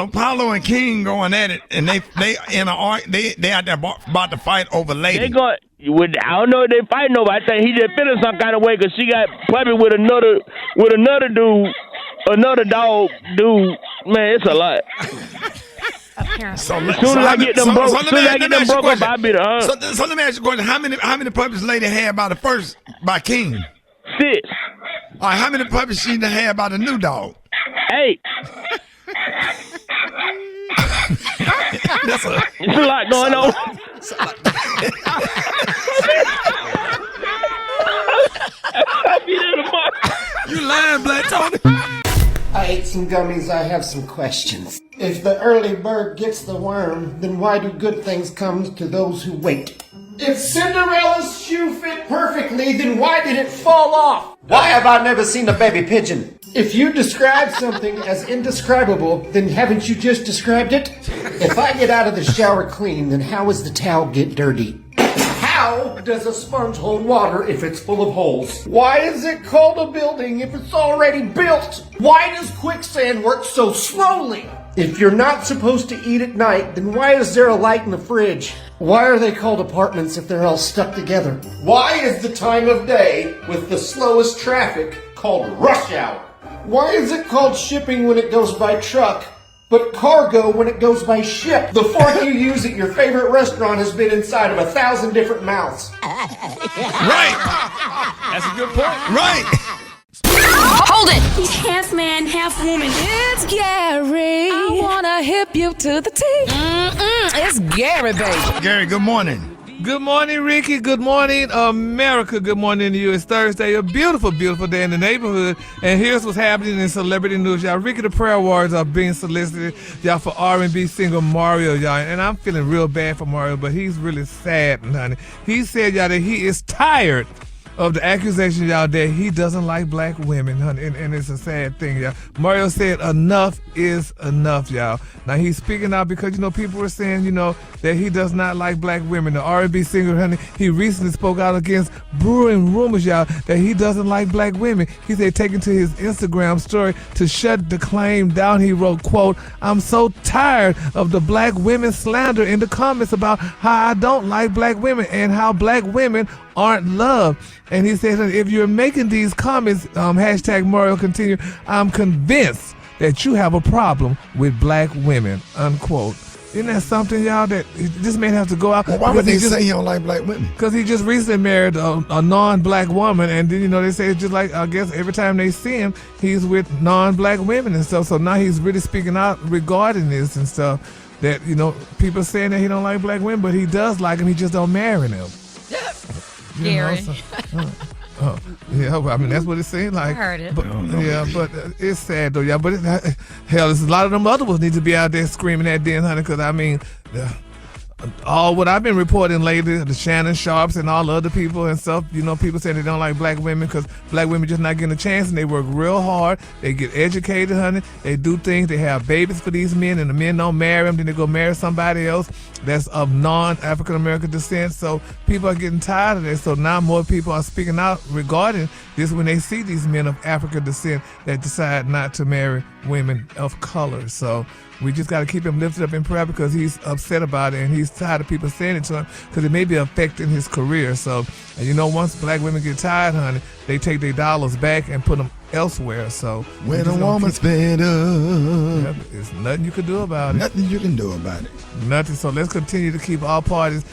Paulo and King going at it, and they out there about to fight over lady. They going. I don't know if they fighting over. I think he just feeling some kind of way because she got puppy with another dude. Another dog, dude, man, it's a lot. As soon as I get them broke up, I'll be the So let me ask you a question. How many puppies lady had by King? 6. All right, how many puppies she had by the new dog? 8. It's a lot going on. You lying, Black Tony. I ate some gummies, I have some questions. If the early bird gets the worm, then why do good things come to those who wait? If Cinderella's shoe fit perfectly, then why did it fall off? Why have I never seen a baby pigeon? If you describe something as indescribable, then haven't you just described it? If I get out of the shower clean, then how does the towel get dirty? How does a sponge hold water if it's full of holes? Why is it called a building if it's already built? Why does quicksand work so slowly? If you're not supposed to eat at night, then why is there a light in the fridge? Why are they called apartments if they're all stuck together? Why is the time of day with the slowest traffic called rush hour? Why is it called shipping when it goes by truck, but cargo when it goes by ship? The fork you use at your favorite restaurant has been inside of 1,000 different mouths. Right. That's a good point. Right. Hold it! He's half man, half woman. It's Gary. I wanna hip you to the T. It's Gary, baby. Gary, good morning. Good morning, Ricky. Good morning, America. Good morning to you. It's Thursday, a beautiful, beautiful day in the neighborhood. And here's what's happening in celebrity news, y'all. Ricky the Prayer Warriors are being solicited, y'all, for R&B singer Mario, y'all. And I'm feeling real bad for Mario, but he's really sad, honey. He said, y'all, that he is tired of the accusation, y'all, that he doesn't like black women, honey, and it's a sad thing, y'all. Mario said enough is enough, y'all. Now, he's speaking out because, people were saying, that he does not like black women. The R&B singer, honey, he recently spoke out against brewing rumors, y'all, that he doesn't like black women. He said, taking to his Instagram story to shut the claim down, he wrote, quote, "I'm so tired of the black women slander in the comments about how I don't like black women and how black women aren't loved." And he said, if you're making these comments, hashtag Mario continue, I'm convinced that you have a problem with black women, unquote. Isn't that something, y'all, that this man has to go out? Well, why would they say he don't like black women? Because he just recently married a non-black woman, and then, they say it's just like, I guess every time they see him, he's with non-black women and stuff. So now he's really speaking out regarding this and stuff, that, people saying that he don't like black women, but he does like them, he just don't marry them. Gary. Yeah, I mean, that's what it seemed like. I heard it. But, but it's sad, though, yeah. But, hell, there's a lot of them other ones need to be out there screaming that then, honey, because, I mean, all what I've been reporting lately, the Shannon Sharps and all the other people and stuff, people say they don't like black women because black women just not getting a chance, and they work real hard. They get educated, honey. They do things. They have babies for these men, and the men don't marry them. Then they go marry somebody else that's of non-African American descent. So people are getting tired of this. So now more people are speaking out regarding this when they see these men of African descent that decide not to marry women of color. So we just got to keep him lifted up in prayer because he's upset about it and he's tired of people saying it to him because it may be affecting his career. So, and once black women get tired, honey, they take their dollars back and put them elsewhere. So when a woman's fed up, yep, there's nothing you can do about it. Nothing you can do about it. Nothing. So let's continue to keep all parties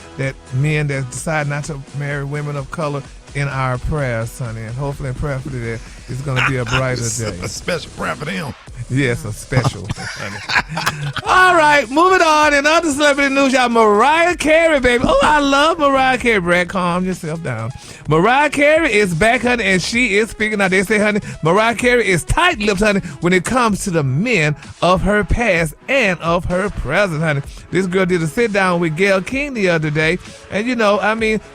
men that decide not to marry women of color in our prayers, honey, and hopefully and prayerfully that it's going to be a brighter day. A special prayer for them. Yes, a special. All right, moving on. In other celebrity news, y'all, Mariah Carey, baby. Oh, I love Mariah Carey. Brad, calm yourself down. Mariah Carey is back, honey, and she is speaking out. They say, honey, Mariah Carey is tight-lipped, honey, when it comes to the men of her past and of her present, honey. This girl did a sit-down with Gayle King the other day, and,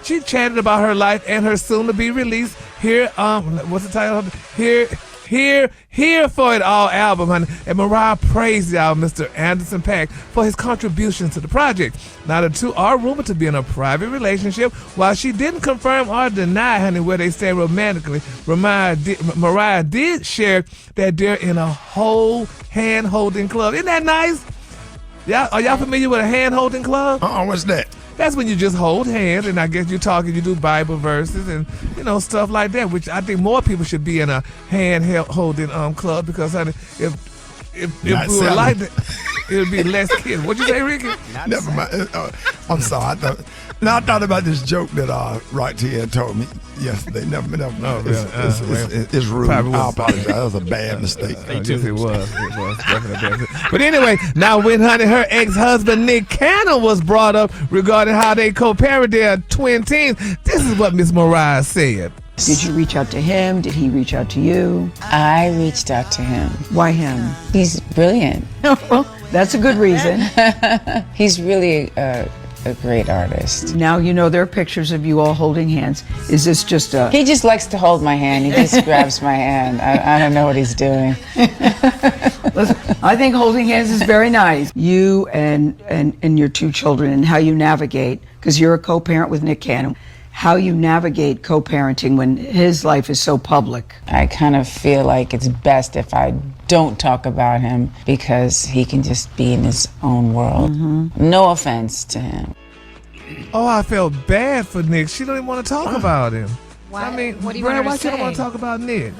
she chatted about her life and her soon-to-be release Here, what's the title of it? Here for It All album, honey. And Mariah praised y'all, Mr. Anderson .Paak, for his contributions to the project. Now, the two are rumored to be in a private relationship. While she didn't confirm or deny, honey, where they stand romantically, Mariah did share that they're in a whole hand-holding club. Isn't that nice? Are y'all familiar with a hand-holding club? What's that? That's when you just hold hands, and I guess you talk and you do Bible verses and stuff like that. Which I think more people should be in a hand-holding club because, honey, if we were like that, it would be less kids. What'd you say, Ricky? Never mind. I'm sorry. I thought about this joke that Right Here told me yesterday. Never. No, it's rude. I apologize. That was a bad mistake. Yes, it was. It was definitely a bad mistake. But anyway, now when her ex-husband Nick Cannon was brought up regarding how they co-parent their twin teens, this is what Miss Mariah said. Did you reach out to him? Did he reach out to you? I reached out to him. Why him? He's brilliant. Well, that's a good reason. He's really a great artist. Now there are pictures of you all holding hands. Is this just a... He just likes to hold my hand. He just grabs my hand. I don't know what he's doing. Listen, I think holding hands is very nice. You and your two children and how you navigate, because you're a co-parent with Nick Cannon, how you navigate co-parenting when his life is so public. I kind of feel like it's best if I don't talk about him because he can just be in his own world. Mm-hmm. No offense to him. Oh, I felt bad for Nick. She don't even want to talk about him. Why? I mean, what do you want her to why say? She don't want to talk about Nick?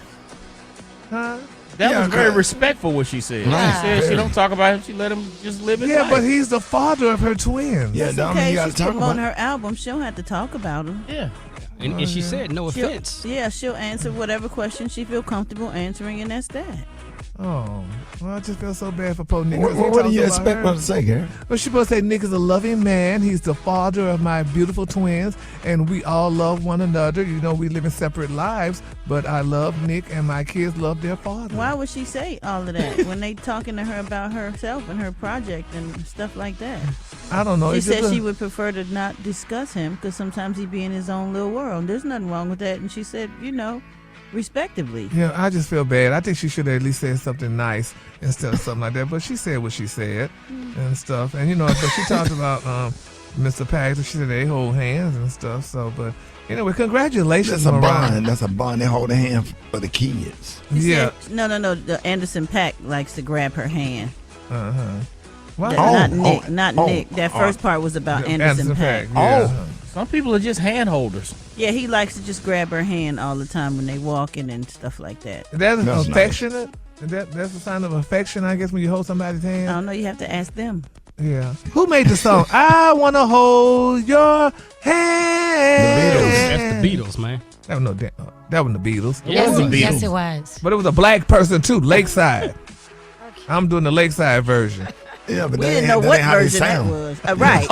Huh? That was very respectful what she said. Yeah. She said she don't talk about him. She let him just live his life. Yeah, but he's the father of her twins. Yeah, it's okay. You she's promoting her album. She don't have to talk about him. Yeah. And she said no offense. She'll answer whatever question she feel comfortable answering, and that's that. Oh, well, I just feel so bad for poor Nick. What do you expect her to say, Gary? Well, she's supposed to say Nick is a loving man. He's the father of my beautiful twins, and we all love one another. We live in separate lives, but I love Nick, and my kids love their father. Why would she say all of that when they talking to her about herself and her project and stuff like that? I don't know. She said she would prefer to not discuss him because sometimes he'd be in his own little world. There's nothing wrong with that, and she said, respectively. Yeah, I just feel bad. I think she should have at least said something nice instead of something like that. But she said what she said and stuff. And but she talked about Mr. Paak. She said they hold hands and stuff. So, but anyway, congratulations. That's a bond. That's a bond. They hold a hand for the kids. Yeah. No. The Anderson .Paak likes to grab her hand. Wow. Not Nick. That first part was about Anderson .Paak. Yeah. Some people are just hand holders. Yeah, he likes to just grab her hand all the time when they walking and stuff like that. That's affectionate. Nice. That's a sign of affection, I guess, when you hold somebody's hand. I don't know. You have to ask them. Yeah. Who made the song? I wanna hold your hand. The Beatles. That's the Beatles, man. That wasn't the Beatles. Yes, it was. But it was a black person too, Lakeside. I'm doing the Lakeside version. Yeah, but we didn't know what version that was. Right.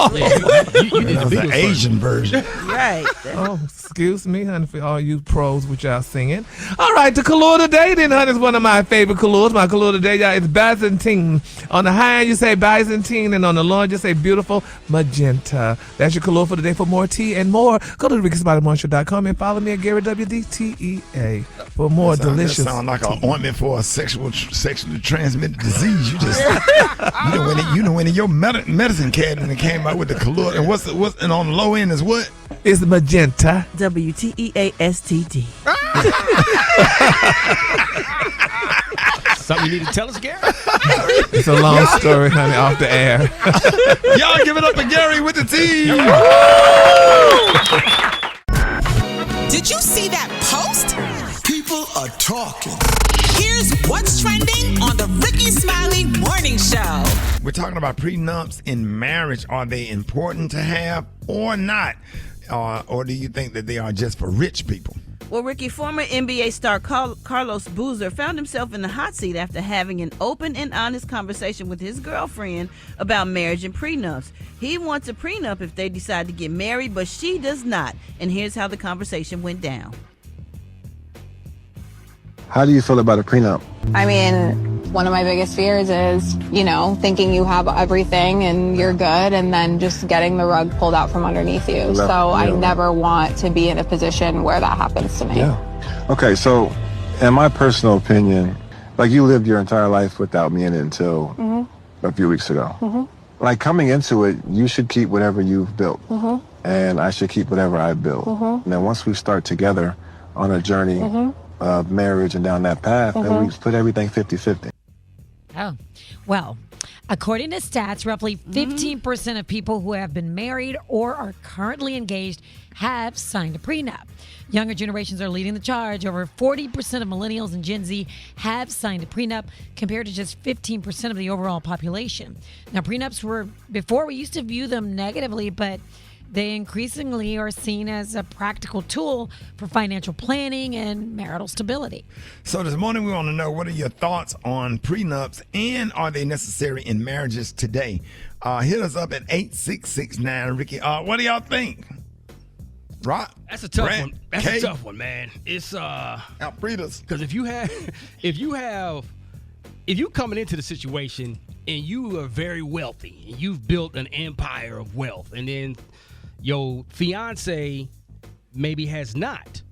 You did the Asian version. Right. Oh, excuse me, honey, for all you pros which y'all singing. All right, the color today, then, honey, is one of my favorite colors. My color today, y'all, is Byzantine. On the high end, you say Byzantine, and on the low end, you say beautiful magenta. That's your color for today. For more tea and more, go to RickySmileyMorningShow.com and follow me at Gary WDTEA for more delicious. That sound like an ointment for a sexually transmitted disease. You just you know when in your medicine cabinet and came out with the color. And what's and on the low end is what? It's magenta. WTEASTD. Something you need to tell us, Gary? It's a long story, honey, off the air. Y'all give it up for Gary with the T. Did you see that post? People are talking. Here's what's trending on the Rickey Smiley Morning Show. We're talking about prenups in marriage. Are they important to have or not? Or do you think that they are just for rich people? Well, Ricky, former NBA star Carlos Boozer found himself in the hot seat after having an open and honest conversation with his girlfriend about marriage and prenups. He wants a prenup if they decide to get married, but she does not. And here's how the conversation went down. How do you feel about a prenup? I mean, one of my biggest fears is, thinking you have everything and you're good and then just getting the rug pulled out from underneath you. I never want to be in a position where that happens to me. Yeah. Okay, so in my personal opinion, like you lived your entire life without me in it until a few weeks ago. Like coming into it, you should keep whatever you've built. And I should keep whatever I've built. And then once we start together on a journey of marriage and down that path, then we put everything 50-50. Oh, well, according to stats, roughly 15% of people who have been married or are currently engaged have signed a prenup. Younger generations are leading the charge. Over 40% of millennials and Gen Z have signed a prenup compared to just 15% of the overall population. Now, prenups before we used to view them negatively, but they increasingly are seen as a practical tool for financial planning and marital stability. So this morning we want to know, what are your thoughts on prenups and are they necessary in marriages today? Hit us up at 8669 Ricky. What do y'all think? Right? That's a tough Brat, one. That's Kate. a tough one, man. It's Alfreda's. Because if you coming into the situation and you are very wealthy and you've built an empire of wealth, and then your fiance maybe has not.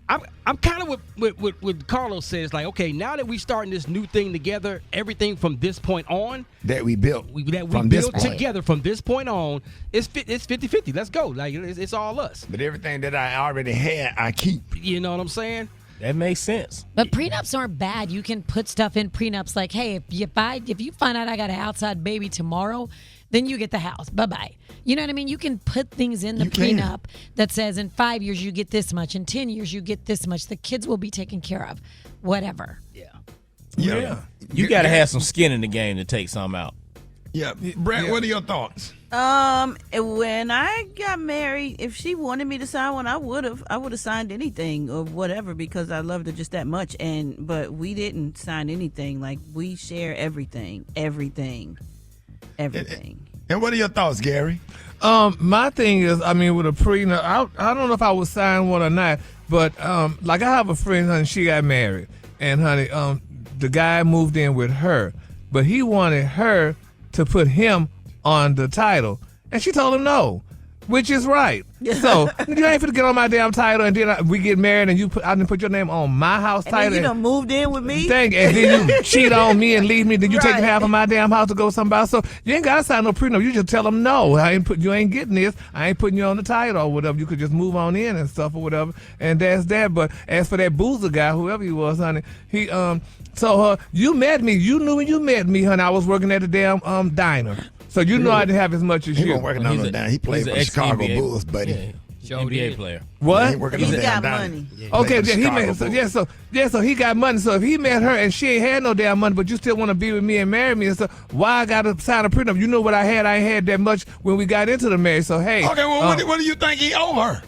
I'm kind of what Carlos says, like, okay, now that we starting this new thing together, everything from this point on that we built together from this point on, it's 50-50. Let's go. Like it's all us. But everything that I already had, I keep. You know what I'm saying? That makes sense. But prenups aren't bad. You can put stuff in prenups like, hey, if you find out I got an outside baby tomorrow, then you get the house. Bye-bye. You know what I mean? You can put things in the prenup that says in 5 years you get this much, in 10 years you get this much. The kids will be taken care of. Whatever. Yeah. You got to have some skin in the game to take some out. Yeah. Brat, what are your thoughts? When I got married, if she wanted me to sign one, I would have signed anything or whatever because I loved her just that much. But we didn't sign anything. Like, we share everything. And what are your thoughts, Gary? My thing is, I mean, with a prenup, I don't know if I would sign one or not, but like I have a friend, honey, she got married, and honey, the guy moved in with her, but he wanted her to put him on the title, and she told him no, which is right. So you ain't finna get on my damn title, and then we get married, and I didn't put your name on my house and title. Then you done moved in with me. Dang, and then you cheat on me and leave me. Then you take half of my damn house to go somebody else. So you ain't gotta sign no prenup. You just tell them no. You ain't getting this. I ain't putting you on the title or whatever. You could just move on in and stuff or whatever. And that's that. But as for that Boozer guy, whoever he was, honey, he you met me. You knew when you met me, honey. I was working at the damn diner. So you know I didn't have as much as you. He wasn't working on the down. He played for the Chicago Bulls, buddy. Yeah. NBA player. What? He working on the got down. money. Okay, so he got money. So if he met her and she ain't had no damn money, but you still want to be with me and marry me, and so why I gotta sign a prenup? You know what I had? I ain't had that much when we got into the marriage. So hey. Okay, well, what do you think he owe her?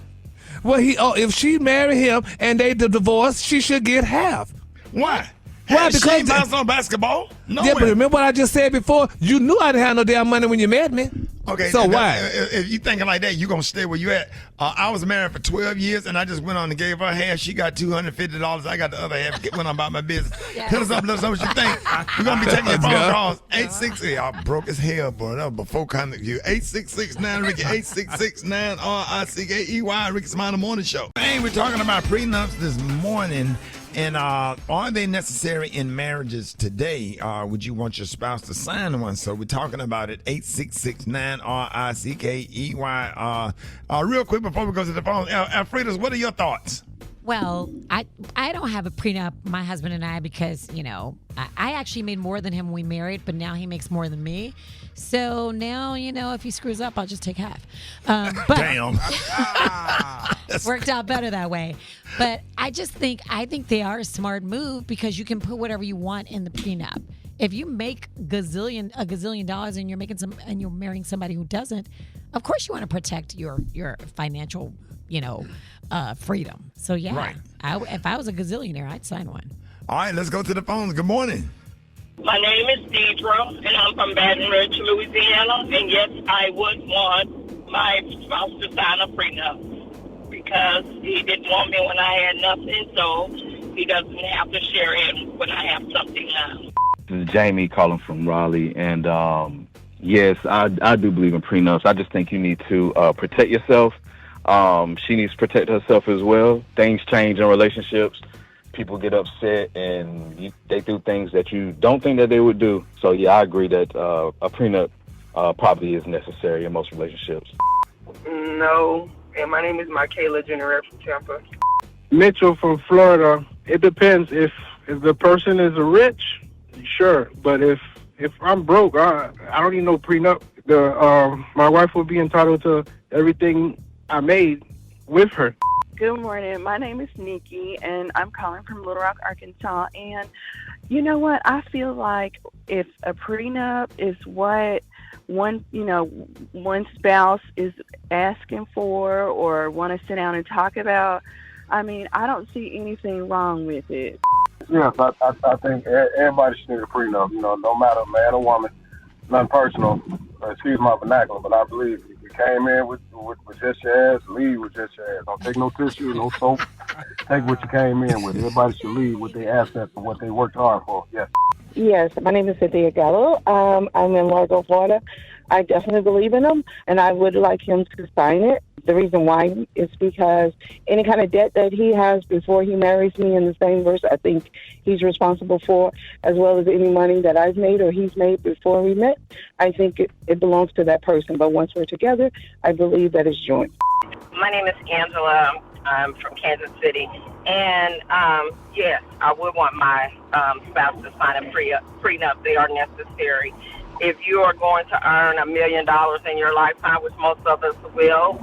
Well, if she married him and they divorced, she should get half. Why? Why? She Because ain't bounced on basketball. No. Yeah, but remember what I just said before? You knew I didn't have no damn money when you met me. Okay. So why? If you thinking like that, you gonna stay where you at. I was married for 12 years, and I just went on and gave her half. She got $250. I got the other half. Went on about my business. Hit us up. Let us know what you think. We're gonna be taking your phone calls. 866. Y'all broke as hell, boy. That was before coming to you. 866-9 Ricky. 866-9 Ricky Smiley Morning Show. Hey, we're talking about prenups this morning. And are they necessary in marriages today? Would you want your spouse to sign one? So we're talking about it. 866-9 real quick before we go to the phone, Alfredas, what are your thoughts? Well, I don't have a prenup, my husband and I, because, I actually made more than him when we married, but now he makes more than me. So now, if he screws up, I'll just take half. But Damn. worked out better that way. But I think they are a smart move because you can put whatever you want in the prenup. If you make a gazillion dollars and you're marrying somebody who doesn't, of course you want to protect your financial, freedom. So yeah, right. If I was a gazillionaire, I'd sign one. All right, let's go to the phones. Good morning. My name is Deidre, and I'm from Baton Rouge, Louisiana. And yes, I would want my spouse to sign a prenup because he didn't want me when I had nothing, so he doesn't have to share it when I have something now. This is Jamie calling from Raleigh, and yes, I do believe in prenups. I just think you need to protect yourself. She needs to protect herself as well. Things change in relationships. People get upset and they do things that you don't think that they would do. So yeah, I agree that a prenup probably is necessary in most relationships. No, and my name is Michaela Jenner from Tampa. Mitchell from Florida. It depends. If the person is rich, sure. But if I'm broke, I don't need no prenup. My wife will be entitled to everything I made with her. Good morning. My name is Nikki, and I'm calling from Little Rock, Arkansas. And you know what? I feel like if a prenup is what one spouse is asking for or want to sit down and talk about, I mean, I don't see anything wrong with it. Yes, I think everybody should need a prenup, no matter man or woman. Nothing personal, excuse my vernacular, but I believe if you came in with just your ass, leave with just your ass. Don't take no tissue, no soap. Take what you came in with. Everybody should leave with their assets and what they worked hard for. Yes. Yes, my name is Cynthia Gallo. I'm in Largo, Florida. I definitely believe in him, and I would like him to sign it. The reason why is because any kind of debt that he has before he marries me in the same verse, I think he's responsible for, as well as any money that I've made or he's made before we met. I think it belongs to that person. But once we're together, I believe that it's joint. My name is Angela. I'm from Kansas City. And, yes, I would want my spouse to sign a prenup. They are necessary. If you are going to earn $1 million in your lifetime, which most of us will,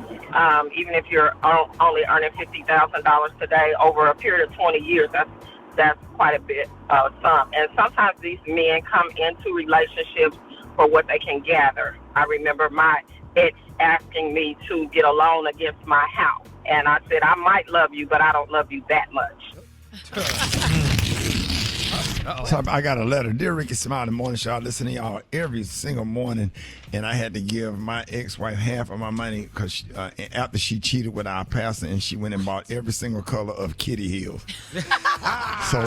even if you're only earning $50,000 today, over a period of 20 years, that's quite a bit of sum. And sometimes these men come into relationships for what they can gather. I remember my ex asking me to get a loan against my house. And I said, I might love you, but I don't love you that much. So I got a letter. Dear Rickey Smiley Morning Show, I listen to y'all every single morning, and I had to give my ex-wife half of my money because after she cheated with our pastor, and she went and bought every single color of kitty heels. So,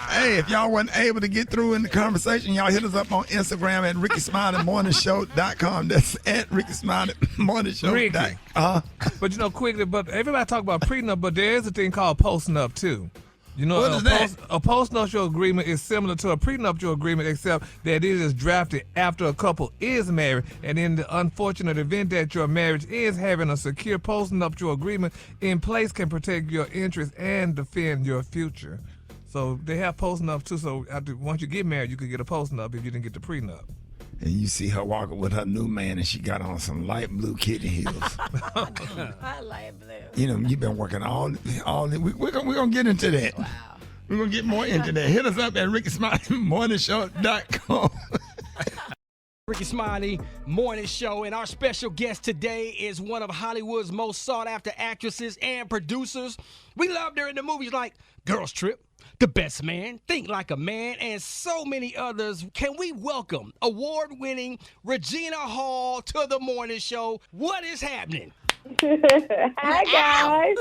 hey, if y'all wasn't able to get through in the conversation, y'all hit us up on Instagram at RickySmileyMorningShow.com. That's at RickySmileyMorningShow.com. But quickly, but everybody talk about prenup, but there is a thing called postnup too. What is that? A postnuptial agreement is similar to a prenuptial agreement, except that it is drafted after a couple is married, and in the unfortunate event that your marriage is, having a secure postnuptial agreement in place can protect your interests and defend your future. So they have postnup too. So once you get married, you could get a postnup if you didn't get the prenup. And you see her walking with her new man, and she got on some light blue kitty heels. I light blue. You've been working all. We're gonna get into that. Wow. We're gonna get more into that. Hit us up at RickySmileyMorningShow.com. Rickey Smiley Morning Show, and our special guest today is one of Hollywood's most sought-after actresses and producers. We loved her in the movies like Girls Trip, The Best Man, Think Like a Man, and so many others. Can we welcome award-winning Regina Hall to the morning show? What is happening? Hi, guys.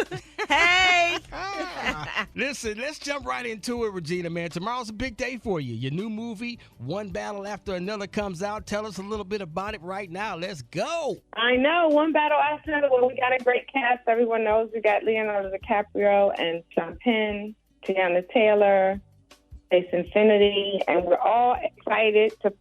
Hey. Listen, let's jump right into it, Regina, man. Tomorrow's a big day for you. Your new movie, One Battle After Another, comes out. Tell us a little bit about it right now. Let's go. I know, one battle after another. Well, we got a great cast. Everyone knows we got Leonardo DiCaprio and Sean Penn, Tiana Taylor, Space Infinity, and we're all excited for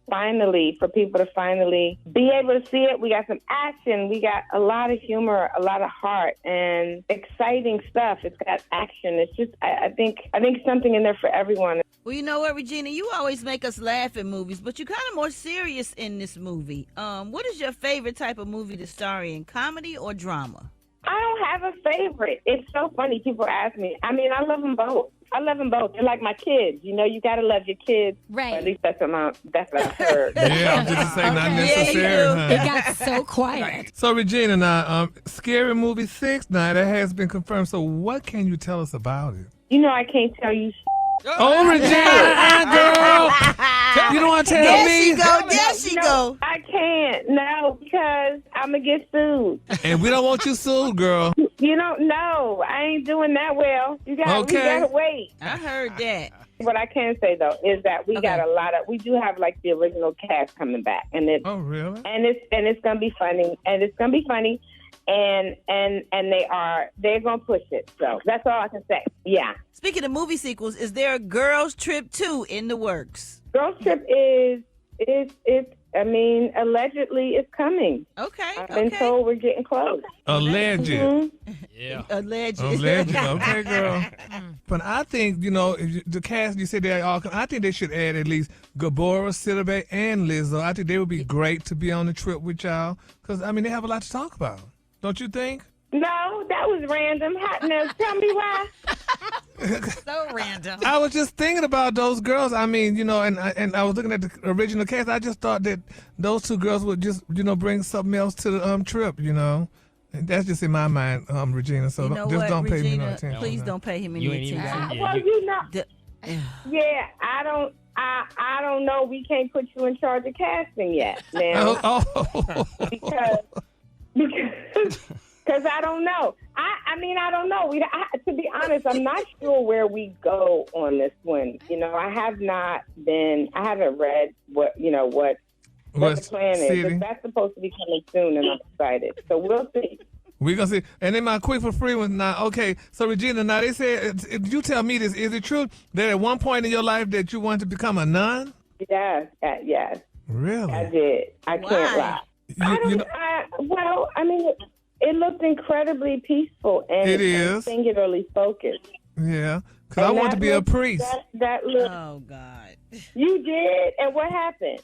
people to finally be able to see it. We got some action. We got a lot of humor, a lot of heart, and exciting stuff. It's got action. It's just, I think something in there for everyone. Well, you know what, Regina? You always make us laugh in movies, but you're kind of more serious in this movie. What is your favorite type of movie to star in, comedy or drama? I don't have a favorite. It's so funny. People ask me. I mean, I love them both. They're like my kids. You know, you got to love your kids. Right. Or at least that's what I've heard. Yeah, I'm just saying, not necessary. It got so quiet. So, Regina, now, Scary Movie 6, now, that has been confirmed. So, what can you tell us about it? You know, I can't tell you. Oh, Regina, girl. You don't want to tell me? There she go. I can't. No, because I'm going to get sued. And we don't want you sued, girl. You don't know. I ain't doing that well. We got to wait. I heard that. What I can say, though, is that we got we do have, like, the original cast coming back. And oh, really? And it's going to be funny. And they're going to push it. So that's all I can say. Yeah. Speaking of movie sequels, is there a Girls Trip 2 in the works? Girls Trip allegedly it's coming. Okay. I've been told we're getting close. Alleged. Mm-hmm. Yeah. Alleged. Okay, girl. But I think, the cast, you said they all, I think they should add at least Gabora, Sidibe, and Lizzo. I think they would be great to be on the trip with y'all. Because, they have a lot to talk about. Don't you think? No, that was random. Now, tell me why. So random. I was just thinking about those girls. And I was looking at the original cast. I just thought that those two girls would just, bring something else to the trip, And that's just in my mind, Regina. So don't Regina, pay me no attention. Please don't pay him any attention. I don't know. We can't put you in charge of casting yet, now. Because I don't know. I don't know. To be honest, I'm not sure where we go on this one. I haven't read what the plan is. But that's supposed to be coming soon, and I'm excited. So we'll see. We're going to see. And then my quick for free one now. Okay, so Regina, now they said, you tell me this, is it true that at one point in your life that you wanted to become a nun? Yes, yes. Really? I did. I can't lie. It looked incredibly peaceful and singularly focused. Yeah, because I want to be a priest. Oh, God. You did? And what happened?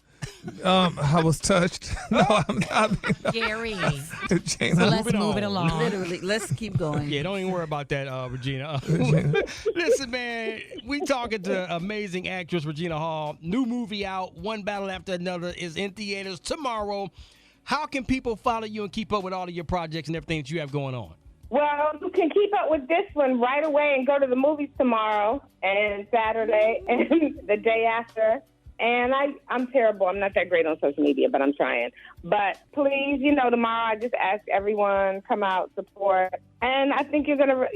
I was touched. No, I'm not. Gary. So let's move it along. Literally, let's keep going. Yeah, don't even worry about that, Regina. Listen, man, we talking to amazing actress Regina Hall. New movie out, One Battle After Another, is in theaters tomorrow. How can people follow you and keep up with all of your projects and everything that you have going on? Well, you can keep up with this one right away and go to the movies tomorrow and Saturday and the day after. And I'm terrible. I'm not that great on social media, but I'm trying. But please, tomorrow I just ask everyone, come out, support. And I think you're going to,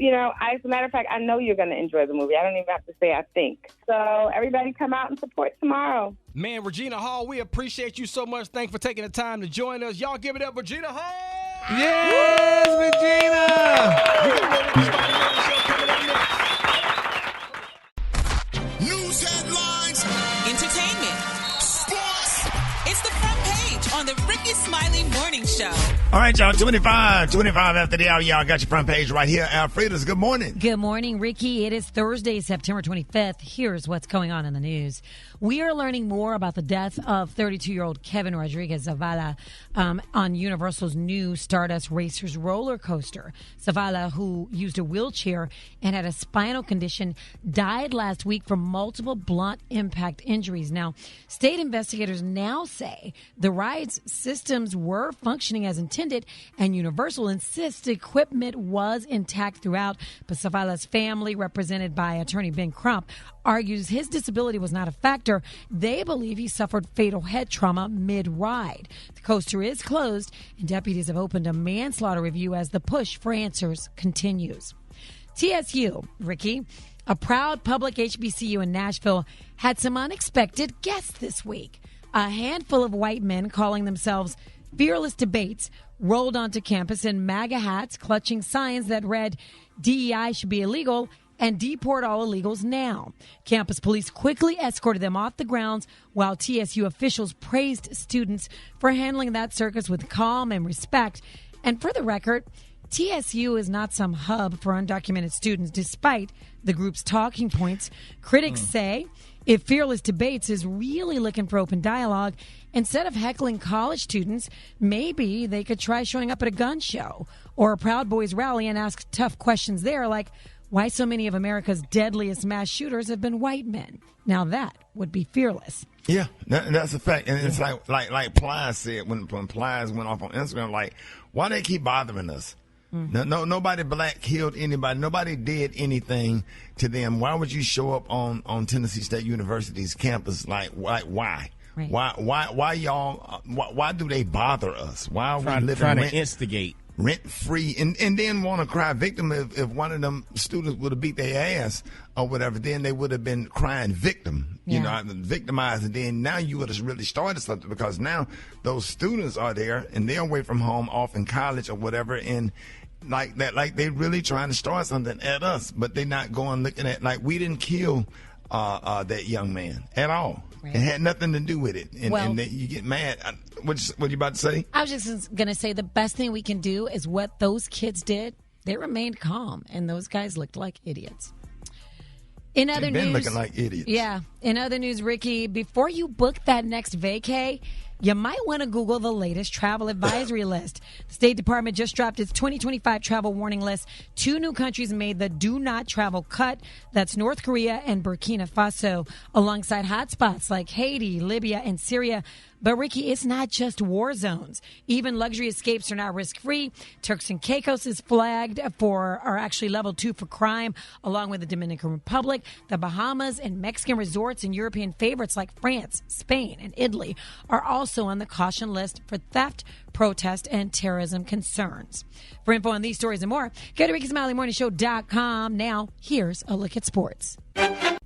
as a matter of fact, I know you're going to enjoy the movie. I don't even have to say I think. So everybody come out and support tomorrow. Man, Regina Hall, we appreciate you so much. Thanks for taking the time to join us. Y'all give it up, Regina Hall! Yes, Regina! News headlines, entertainment, sports. It's the front page on the Rickey Smiley Morning Show. All right, y'all, 25 after the hour. Y'all got your front page right here. Alfreda's, good morning. Good morning, Ricky. It is Thursday, September 25th. Here's what's going on in the news. We are learning more about the death of 32-year-old Kevin Rodriguez Zavala on Universal's new Stardust Racers roller coaster. Zavala, who used a wheelchair and had a spinal condition, died last week from multiple blunt impact injuries. Now, state investigators now say the ride's systems were functioning as intended, attended, and Universal insists equipment was intact throughout. But Zavala's family, represented by attorney Ben Crump, argues his disability was not a factor. They believe he suffered fatal head trauma mid-ride. The coaster is closed, and deputies have opened a manslaughter review as the push for answers continues. TSU, Ricky, a proud public HBCU in Nashville, had some unexpected guests this week. A handful of white men calling themselves Fearless Debates rolled onto campus in MAGA hats, clutching signs that read, DEI should be illegal and deport all illegals now. Campus police quickly escorted them off the grounds, while TSU officials praised students for handling that circus with calm and respect. And for the record, TSU is not some hub for undocumented students, despite the group's talking points. Critics say if Fearless Debates is really looking for open dialogue, instead of heckling college students, maybe they could try showing up at a gun show or a Proud Boys rally and ask tough questions there, like why so many of America's deadliest mass shooters have been white men. Now that would be fearless. Yeah, that's a fact. And it's like Plies said when Plies went off on Instagram, like, why they keep bothering us? No, nobody black killed anybody. Nobody did anything to them. Why would you show up on Tennessee State University's campus? Like why? Right. Why y'all? Why do they bother us? Why are we living trying to instigate rent free and then want to cry victim if one of them students would have beat their ass or whatever? Then they would have been crying victim, victimized, and then now you would have really started something, because now those students are there and they're away from home, off in college or whatever, and like that, like they really trying to start something at us, but they're not going looking at, like, we didn't kill that young man at all. Right. It had nothing to do with it. And then you get mad. What you about to say? I was just going to say the best thing we can do is what those kids did. They remained calm, and those guys looked like idiots. In other news, looking like idiots. Yeah. In other news, Ricky, before you book that next vacay, you might want to Google the latest travel advisory list. The State Department just dropped its 2025 travel warning list. 2 new countries made the do not travel cut. That's North Korea and Burkina Faso, alongside hotspots like Haiti, Libya, and Syria. But, Ricky, it's not just war zones. Even luxury escapes are now risk-free. Turks and Caicos is flagged are actually level 2 for crime, along with the Dominican Republic, the Bahamas, and Mexican resorts, and European favorites like France, Spain, and Italy are also on the caution list for theft, protest, and terrorism concerns. For info on these stories and more, go to RickySmileyMorningShow.com. Now, here's a look at sports. Ladies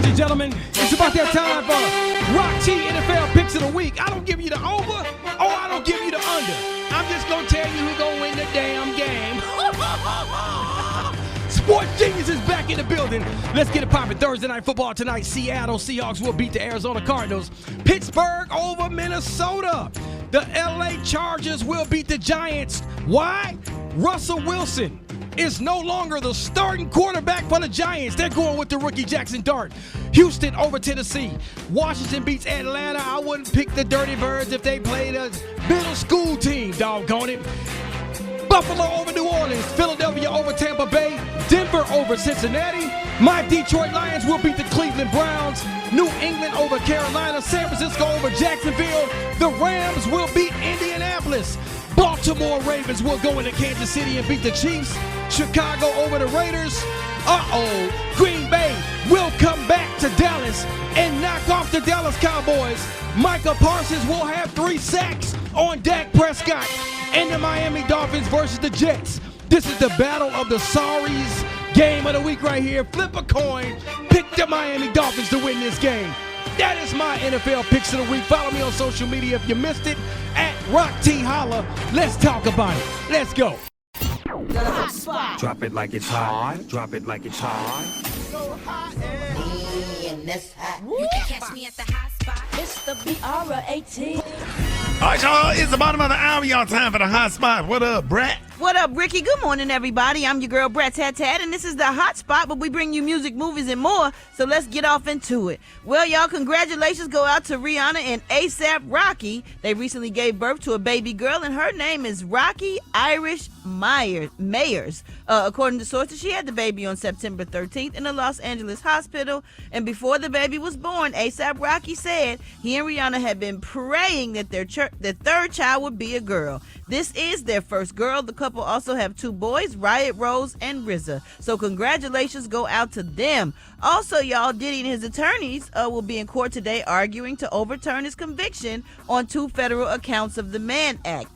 and gentlemen, it's about that time for Rock T NFL Picks of the Week. I don't give you the over, or I don't give you the under. I'm just going to tell you who's going to win the damn game. Sports Genius is back in the building. Let's get it popping. Thursday Night Football tonight. Seattle Seahawks will beat the Arizona Cardinals. Pittsburgh over Minnesota. The LA Chargers will beat the Giants. Why? Russell Wilson is no longer the starting quarterback for the Giants. They're going with the rookie Jackson Dart. Houston over Tennessee. Washington beats Atlanta. I wouldn't pick the Dirty Birds if they played a middle school team, doggone it. Buffalo over New Orleans. Philadelphia over Tampa Bay. Denver over Cincinnati. My Detroit Lions will beat the Cleveland Browns. New England over Carolina. San Francisco over Jacksonville. The Rams will beat Indianapolis. Baltimore Ravens will go into Kansas City and beat the Chiefs. Chicago over the Raiders. Green Bay will come back to Dallas and knock off the Dallas Cowboys. Micah Parsons will have 3 sacks on Dak Prescott. And the Miami Dolphins versus the Jets. This is the battle of the sorries. Game of the week right here. Flip a coin. Pick the Miami Dolphins to win this game. That is my NFL Picks of the Week. Follow me on social media if you missed it at Rock T Holla. Let's talk about it. Let's go. Hot spot. Drop it like it's hot. Drop it like it's hot. So hot and this hot. You can catch me at the hot spot. It's the BR18. All right, y'all. It's the bottom of the hour. Y'all time for the hot spot. What up, Brat? What up, Ricky? Good morning, everybody. I'm your girl, Brat Tat Tat, and this is the Hot Spot, where we bring you music, movies, and more. So let's get off into it. Well, y'all, congratulations go out to Rihanna and ASAP Rocky. They recently gave birth to a baby girl, and her name is Rocky Irish Mayers. According to sources, she had the baby on September 13th in a Los Angeles hospital, and before the baby was born, ASAP Rocky said he and Rihanna had been praying that their third child would be a girl. This is their first girl. The couple also have 2 boys, Riot Rose and RZA. So congratulations go out to them. Also, y'all, Diddy and his attorneys will be in court today arguing to overturn his conviction on 2 federal accounts of the Mann Act.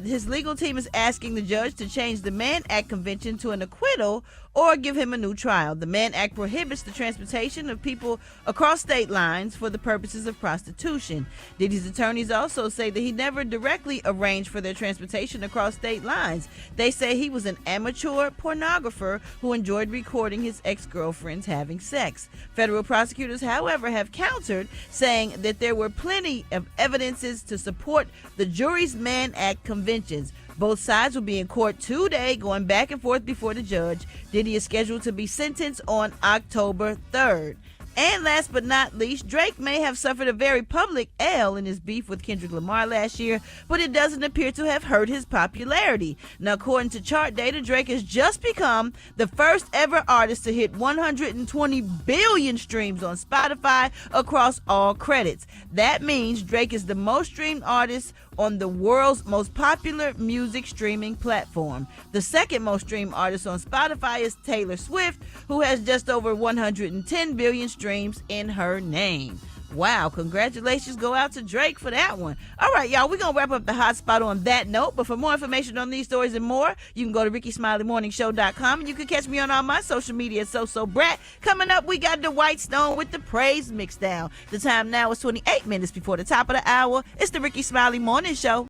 His legal team is asking the judge to change the Mann Act conviction to an acquittal or give him a new trial. The Mann Act prohibits the transportation of people across state lines for the purposes of prostitution. Diddy's attorneys also say that he never directly arranged for their transportation across state lines. They say he was an amateur pornographer who enjoyed recording his ex-girlfriends having sex. Federal prosecutors, however, have countered, saying that there were plenty of evidences to support the jury's Mann Act convictions. Both sides will be in court today, going back and forth before the judge. Diddy is scheduled to be sentenced on October 3rd. And last but not least, Drake may have suffered a very public L in his beef with Kendrick Lamar last year, but it doesn't appear to have hurt his popularity. Now, according to chart data, Drake has just become the first ever artist to hit 120 billion streams on Spotify across all credits. That means Drake is the most streamed artist on the world's most popular music streaming platform. The second most streamed artist on Spotify is Taylor Swift, who has just over 110 billion streams in her name. Wow, congratulations go out to Drake for that one. All right, y'all, we're going to wrap up the hot spot on that note. But for more information on these stories and more, you can go to RickySmileyMorningShow.com, and you can catch me on all my social media, So Brat. Coming up, we got the White Stone with the Praise Mixdown. The time now is 28 minutes before the top of the hour. It's the Rickey Smiley Morning Show.